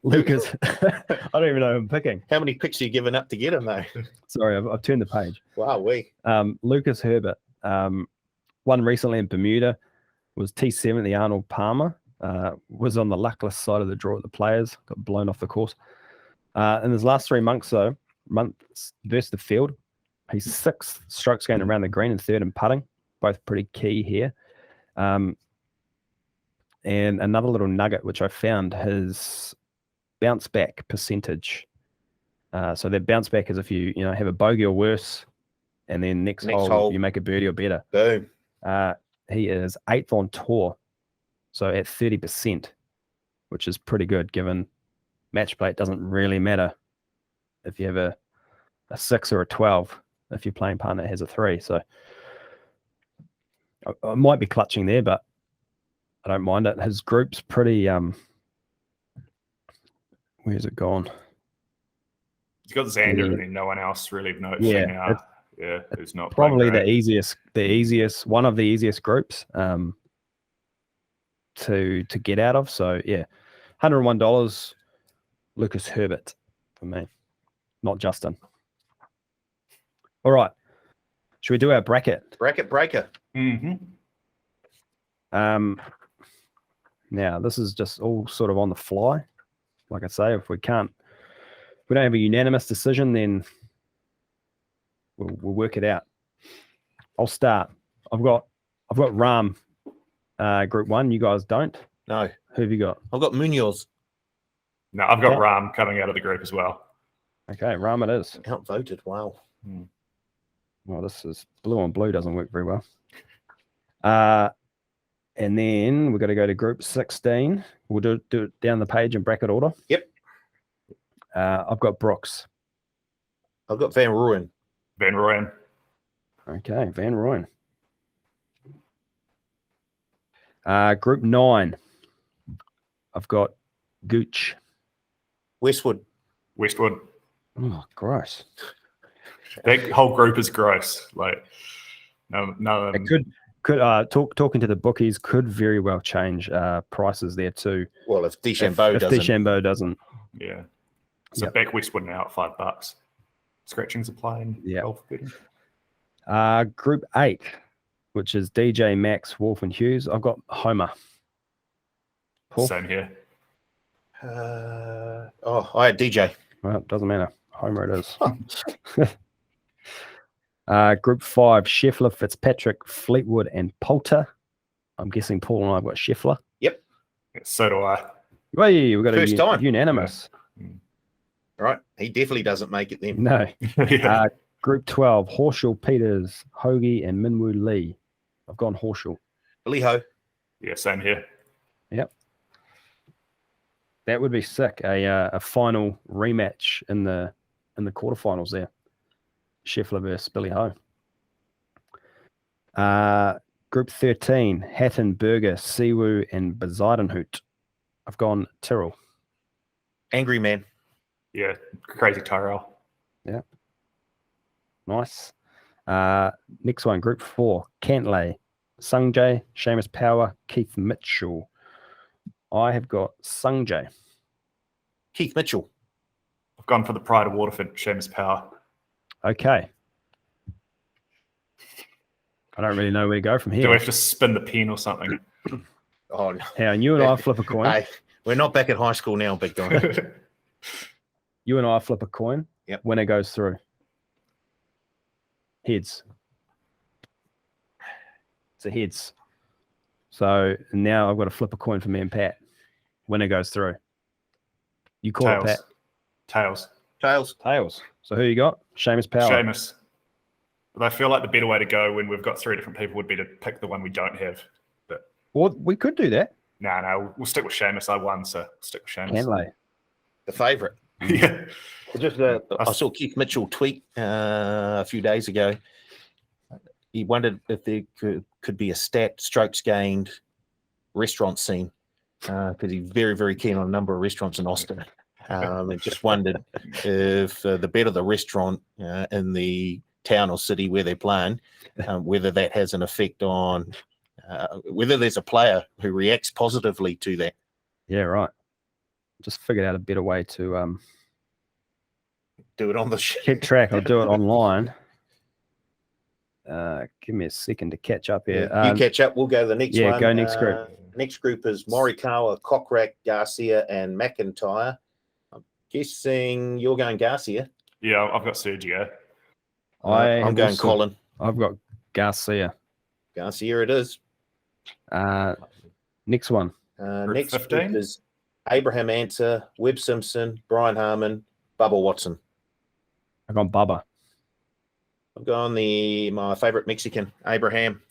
Lucas. I don't even know who I'm picking. How many picks are you giving up to get him, though? Sorry, I've turned the page. Wow, Lucas Herbert. Won recently in Bermuda. Was T7 the Arnold Palmer. Was on the luckless side of the draw at the Players. Got blown off the course. In his last 3 months versus the field, he's 6th strokes gained around the green and 3rd in putting. Both pretty key here. And another little nugget which I found, his bounce back percentage. So their bounce back is if you have a bogey or worse, and then next hole you make a birdie or better. Boom. He is 8th on tour, so at 30%, which is pretty good given match play. It doesn't really matter if you have a 6 or a 12 if your playing partner has a 3. So I might be clutching there, but I don't mind it. His group's pretty where's it gone? He's got Xander and then no one else really of note. Yeah, who's not probably the easiest one of the easiest groups to get out of. So yeah, $101, Lucas Herbert for me, not Justin. All right, should we do our bracket? Bracket breaker. Mm-hmm. Now this is just all sort of on the fly. Like I say, if we don't have a unanimous decision, then we'll work it out. I'll start. I've got Rahm, Group 1. You guys don't? No. Who have you got? I've got Munoz. No, I've got Rahm coming out of the group as well. Okay, Rahm it is. Outvoted. Wow. Well, this is blue on blue doesn't work very well. And then we've got to go to Group 16. We'll do it down the page in bracket order. Yep. I've got Brooks. I've got Van Rooyen. Van Rooyen. Okay, Van Rooyen. Group 9. I've got Gooch. Westwood. Oh, gross. That whole group is gross. Like, no. It could talking to the bookies could very well change prices there too. Well, if DeChambeau doesn't. Yeah. So back Westwood now at $5. Scratchings are playing. Yeah. Golf betting. Group 8, which is DJ, Max, Wolf, and Hughes. I've got Homer. Paul? Same here. I had DJ. Well, it doesn't matter. Homer it is. Group 5, Scheffler, Fitzpatrick, Fleetwood, and Poulter. I'm guessing Paul and I have got Scheffler. Yep. Yeah, so do I. Well, we've got First time. Unanimous. Right. He definitely doesn't make it then. No. Yeah. Group 12, Horschel, Peters, Hoagie, and Minwoo Lee. I've gone Horschel. Billy Ho. Yeah, same here. Yep. That would be sick. A final rematch in the quarterfinals there. Scheffler versus Billy Ho. Group 13, Hatton, Berger, Siwoo, and Bezuidenhout. I've gone Tyrrell. Angry Man. Yeah, crazy Tyrell. Yeah. Nice. Next one, Group 4, Cantlay, Sungjae, Seamus Power, Keith Mitchell. I have got Sungjae. Keith Mitchell. I've gone for the pride of Waterford, Seamus Power. Okay. I don't really know where to go from Do we here. have to spin the pen or something? Oh, no. How you and I flip a coin. Hey, we're not back at high school now, big guy. You and I flip a coin. Yep. When it goes through. Heads. It's a heads. So now I've got to flip a coin for me and Pat. When it goes through. You call Tails. it, Pat. Tails. Tails. Tails. So who you got? Seamus Power. Seamus. But I feel like the better way to go when we've got 3 different people would be to pick the one we don't have. But Well, we could do that. no, we'll stick with Seamus. I won, so stick with Seamus. Cantlay. The favourite. Yeah. Just I saw Keith Mitchell tweet a few days ago. He wondered if there could be a strokes gained restaurant scene because he's very, very keen on a number of restaurants in Austin. And just wondered if the better the restaurant in the town or city where they're playing, whether that has an effect on whether there's a player who reacts positively to that. Yeah, right. Just figured out a better way to Do it on the keep track. I'll do it online. Give me a second to catch up here. You catch up. We'll go to the next yeah, one. go next group. Next group is Morikawa, Cockrack, Garcia, and McIntyre. I'm guessing you're going Garcia. Yeah, I've got Sergio. I'm going also- Colin. I've got Garcia. Garcia it is. Next one. Next 15? group is Abraham Answer, Webb Simpson, Brian Harmon, Bubba Watson. I've gone Bubba. I've gone my favourite Mexican, Abraham.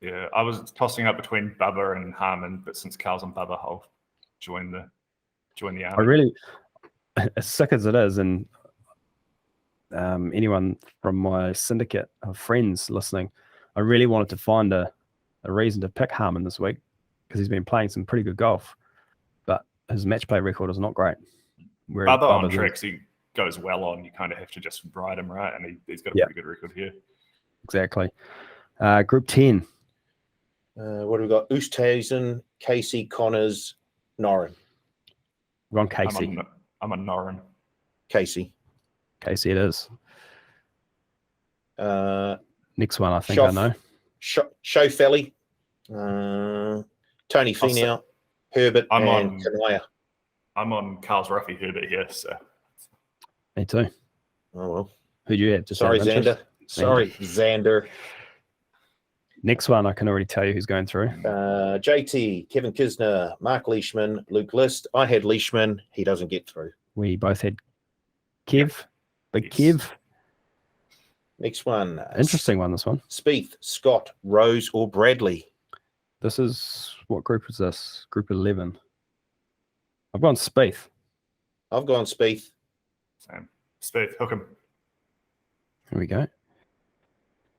Yeah, I was tossing up between Bubba and Harmon, but since Karl's on Bubba, I'll join the army. I really, as sick as it is, and anyone from my syndicate of friends listening, I really wanted to find a reason to pick Harmon this week because he's been playing some pretty good golf, but his match play record is not great. Whereas Bubba on Bubba's tracks he goes well on. You kind of have to just ride him, right? And he's got a Yeah. pretty good record here. exactly. Group 10. What have we got? Oosthuizen, Casey, Connors, Norin. We're on Casey. I'm on Norin. Casey. Casey it is. Uh, Next one, I think I know. Show Felly, Tony Finau, Herbert, I'm and on- Kanaya. I'm on Karl's Ruffy Herbert here, so Me too. Oh, well. Who'd you have? Just Sorry, out of interest? Xander. Sorry, Xander. Next one, I can already tell you who's going through. JT, Kevin Kisner, Mark Leishman, Luke List. I had Leishman. He doesn't get through. We both had Kev. Big Yes. Kev. Next one. Interesting one, this one. Spieth, Scott, Rose, or Bradley. This is, what group is this? Group 11. I've gone Spieth. I've gone Spieth. same. Spieth, hook him. Here we go.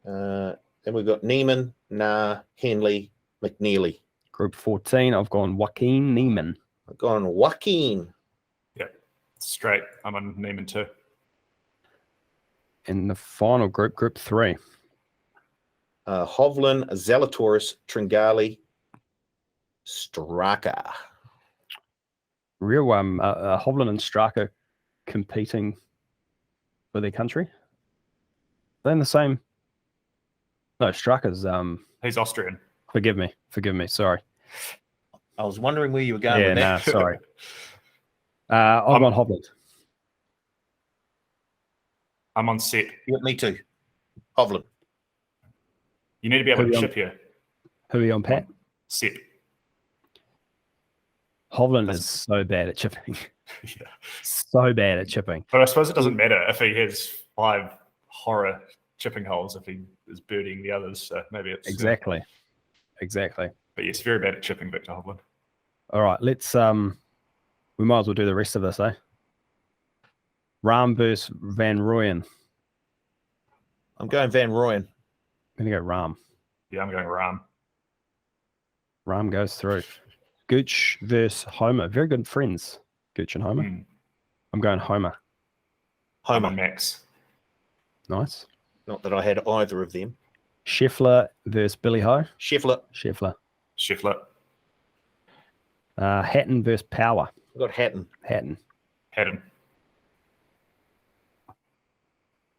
Then we've got Neiman, Nah, Henley, McNeely. Group 14, I've gone Joaquin Neiman. I've gone Joaquin. Straight. I'm on Neiman too. In the final group, group 3. Hovland, Zalatoris, Tringali, Straka. Real Hovland and Straka competing for their country. They're in the same. No, Straka's He's Austrian. forgive me, sorry. I was wondering where you were going Yeah, with nah, that. sorry. I've gone Hovland. I'm on set. Yeah, me too. Hovland. You need to be able Who to you on? chip here. Who are you on, Pat? Set. Hovland is so bad at chipping. Yeah. So bad at chipping. But I suppose it doesn't matter if he has 5 horror chipping holes if he is birdieing the others. So maybe it's Exactly. But yes, very bad at chipping, Victor Hovland. All right, let's we might as well do the rest of this, eh? Rahm versus Van Rooyen. I'm going Van Rooyen. I'm gonna go Rahm. Yeah, I'm going Rahm. Rahm goes through. Gooch versus Homer. Very good friends, Gooch and Homer. Hmm. I'm going Homer. I'm Homer. on Max. Nice. Not that I had either of them. Scheffler versus Billy Ho. Scheffler. Scheffler. Scheffler. Hatton versus Power. I've got Hatton. Hatton. Hadden.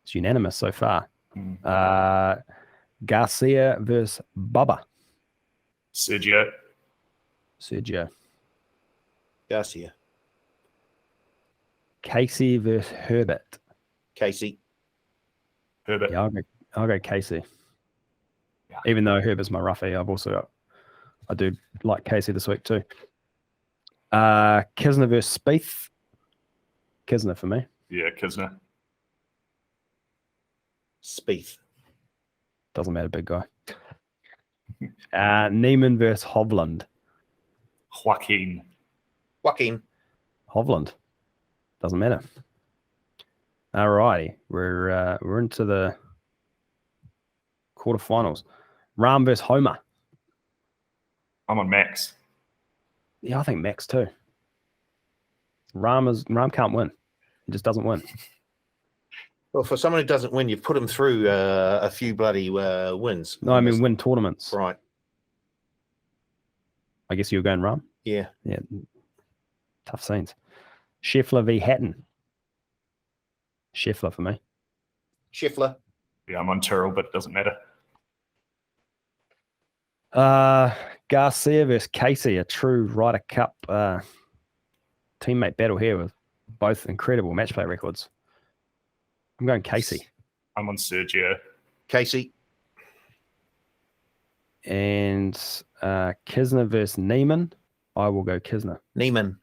It's unanimous so far. Mm. Garcia versus Bubba. Sergio. Sergio. Garcia. Casey versus Herbert. Casey. Herbert. Yeah, I'll go Casey. Yeah. Even though Herbert's my roughie, I do like Casey this week too. Kisner versus Spieth. Kisner for me. Yeah, Kisner. Spieth. Doesn't matter, big guy. Neiman versus Hovland. Joaquin. Joaquin. Hovland. Doesn't matter. All righty. We're into the quarterfinals. Rahm versus Homer. I'm on Max. Yeah, I think Max too. Rahm can't win. He just doesn't win. Well, for someone who doesn't win, you've put him through a few bloody wins. No, I mean win tournaments. Right. I guess you're going Rahm. Yeah. Yeah. Tough scenes. Scheffler v Hatton. Scheffler for me. Scheffler. Yeah, I'm on Tyrrell, but it doesn't matter. Garcia versus Casey, a true Ryder Cup teammate battle here with both incredible match play records. I'm going Casey. I'm on Sergio. Casey. And Kisner versus Neiman. I will go Kisner. Neiman.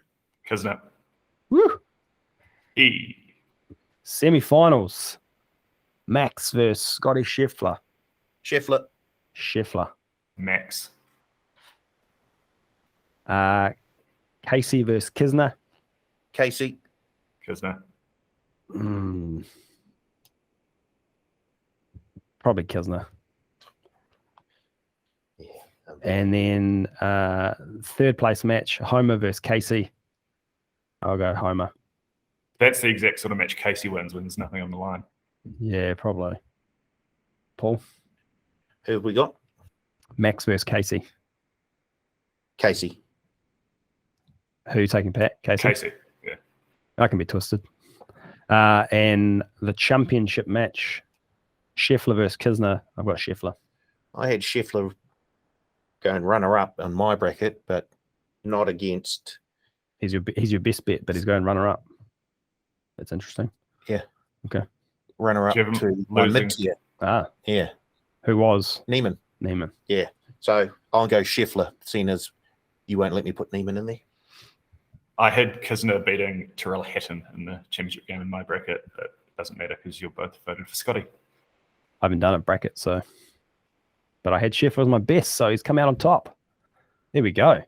Kisner. Woo! E. Semi-finals. Max versus Scotty Scheffler. Scheffler. Scheffler. Max. Casey versus Kisner. Casey. Kisner. Probably Kisner. Yeah. And then third place match, Homer versus Casey. I'll go Homer. That's the exact sort of match Casey wins when there's nothing on the line. Yeah, probably. Paul? Who have we got? Max versus Casey. Casey. Who you taking, Pat? Casey? Casey. Yeah. I can be twisted. And the championship match, Scheffler versus Kisner. I've got Scheffler. I had Scheffler going runner-up on my bracket, but not against. He's your best bet, but he's going runner-up. That's interesting. Yeah. Okay. Runner-up Do you have him to my losing? mid-tier. Ah, Yeah. who was? Neiman. Neiman. Yeah. So I'll go Scheffler, seeing as you won't let me put Neiman in there. I had Kisner beating Tyrrell Hatton in the championship game in my bracket, but it doesn't matter because you're both voted for Scotty. I haven't done a bracket, so. But I had Scheffler as my best, so he's come out on top. There we go.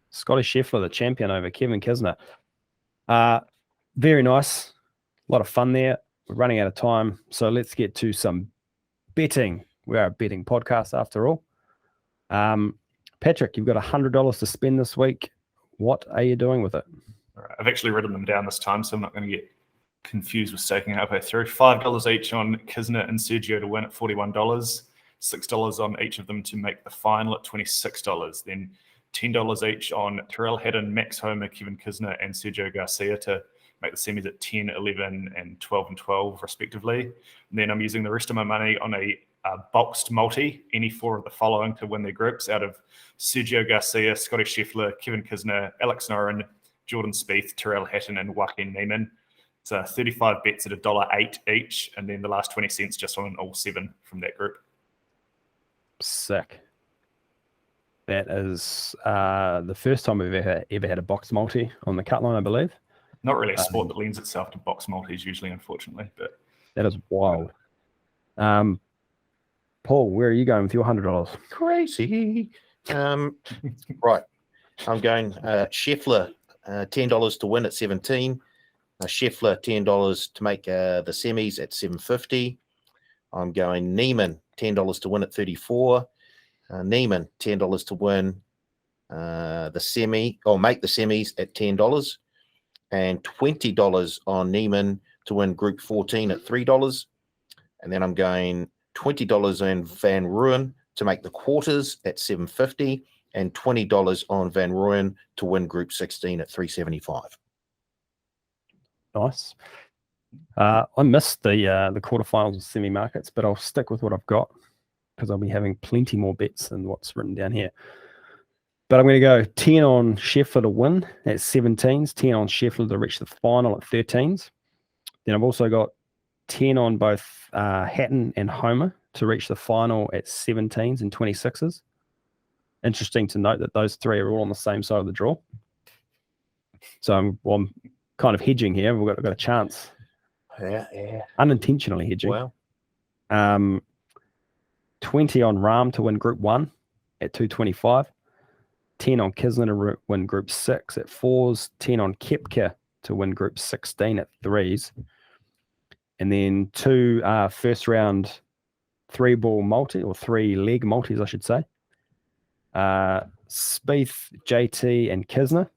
Scotty Scheffler, the champion over Kevin Kisner. Very nice. A lot of fun there. We're running out of time, so let's get to some betting. We are a betting podcast after all. Patrick, you've got $100 to spend this week. What are you doing with it? All right. I've actually written them down this time, so I'm not going to get confused with staking halfway through. $5 each on Kisner and Sergio to win at $41. $6 on each of them to make the final at $26. Then $10 each on Tyrrell Hatton, Max Homer, Kevin Kisner, and Sergio Garcia to make the semis at 10, 11, and 12 and 12, respectively. And then I'm using the rest of my money on a boxed multi, any four of the following to win their groups out of Sergio Garcia, Scotty Scheffler, Kevin Kisner, Alex Noren, Jordan Spieth, Tyrrell Hatton, and Joaquin Neiman. So 35 bets at $1.08 each, and then the last 20 cents just on all seven from that group. Sick. That is the first time we've ever had a box multi on the cut line, I believe. Not really a sport that lends itself to box multis usually, unfortunately, but that is wild. Paul, where are you going with your $100? Crazy. Right. I'm going Scheffler, $10 to win at 17. Scheffler, $10 to make the semis at 750. I'm going Neiman, $10 to win at 34. Neiman, $10 to win the semi, or make the semis at $10. And $20 on Neiman to win Group 14 at $3. And then I'm going $20 on Van Rooyen to make the quarters at $750, and $20 on Van Rooyen to win Group 16 at $375. Nice. I missed the quarterfinals and semi markets, but I'll stick with what I've got because I'll be having plenty more bets than what's written down here. But I'm going to go 10 on Scheffler to win at 17s, 10 on Scheffler to reach the final at 13s. Then I've also got 10 on both Hatton and Homer to reach the final at 17s and 26s. Interesting to note that those three are all on the same side of the draw. So I'm kind of hedging here. I've got a chance. Yeah. Unintentionally hedging. Well, 20 on Rahm to win Group 1 at 225. 10 on Kisner to win Group 6 at 4s. 10 on Kepka to win Group 16 at 3s. And then 2 first round 3-ball multi, or 3-leg multis, I should say. Spieth, JT, and Kisner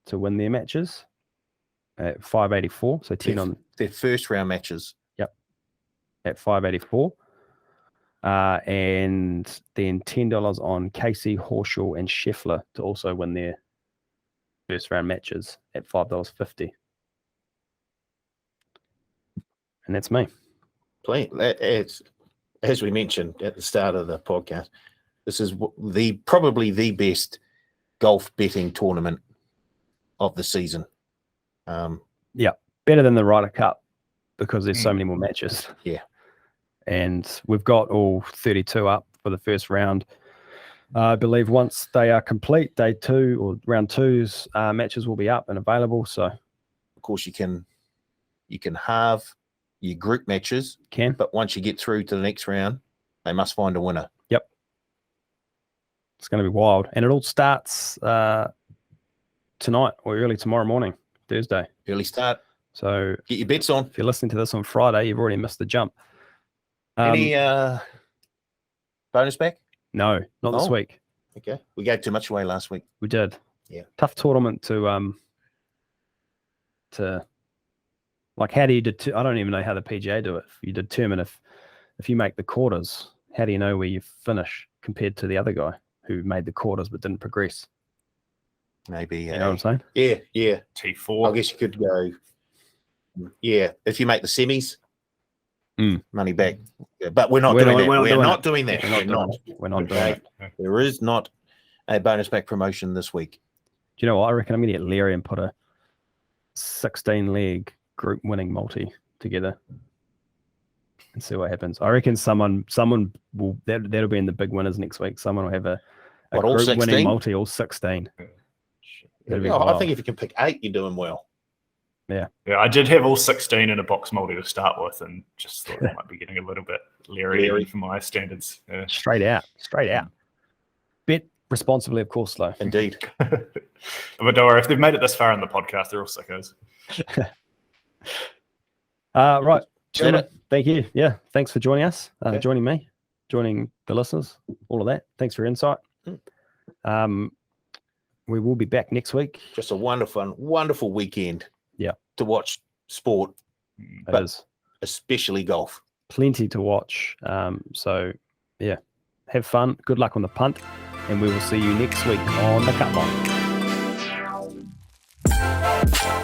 to win their matches at 584. So 10 on their first round matches. Yep. At 584. And then $10 on Casey, Horschel, and Scheffler to also win their first round matches at $5.50. And that's me. As we mentioned at the start of the podcast, this is probably the best golf betting tournament of the season. Yeah, better than the Ryder Cup because there's so many more matches. Yeah. And we've got all 32 up for the first round. I believe once they are complete, day 2 or round 2's matches will be up and available. So, of course, you can halve your group matches, but once you get through to the next round, they must find a winner. Yep. It's going to be wild. And it all starts tonight or early tomorrow morning, Thursday. Early start. So get your bets on. If you're listening to this on Friday, you've already missed the jump. Any bonus back? No, not this week. Okay. We gave too much away last week. We did. Yeah. Tough tournament to like, how do you I don't even know how the PGA do it. You determine if you make the quarters, how do you know where you finish compared to the other guy who made the quarters but didn't progress? Maybe. You know what I'm saying? Yeah. T4. I guess you could go. Yeah. If you make the semis, money back. Yeah, but we're not doing that. We're not doing that. We're not doing it. There is not a bonus back promotion this week. Do you know what? I reckon I'm going to get Larry and put a 16-leg group winning multi together and see what happens. I reckon someone will that'll be in the big winners next week. Someone will have a group winning multi, all 16. I think if you can pick 8, you're doing well. Yeah, I did have all 16 in a box multi to start with, and just thought I might be getting a little bit leery for my standards. Yeah. Straight out. Bet responsibly, of course, though. Indeed. But don't worry, if they've made it this far in the podcast, they're all sickos. Right, gentlemen, thank you. Yeah, thanks for joining us, joining me, joining the listeners, all of that. Thanks for your insight. We will be back next week. Just a wonderful weekend. Yeah, to watch sport, it is, especially golf. Plenty to watch. So yeah, have fun. Good luck on the punt, and we will see you next week on the Cut Line.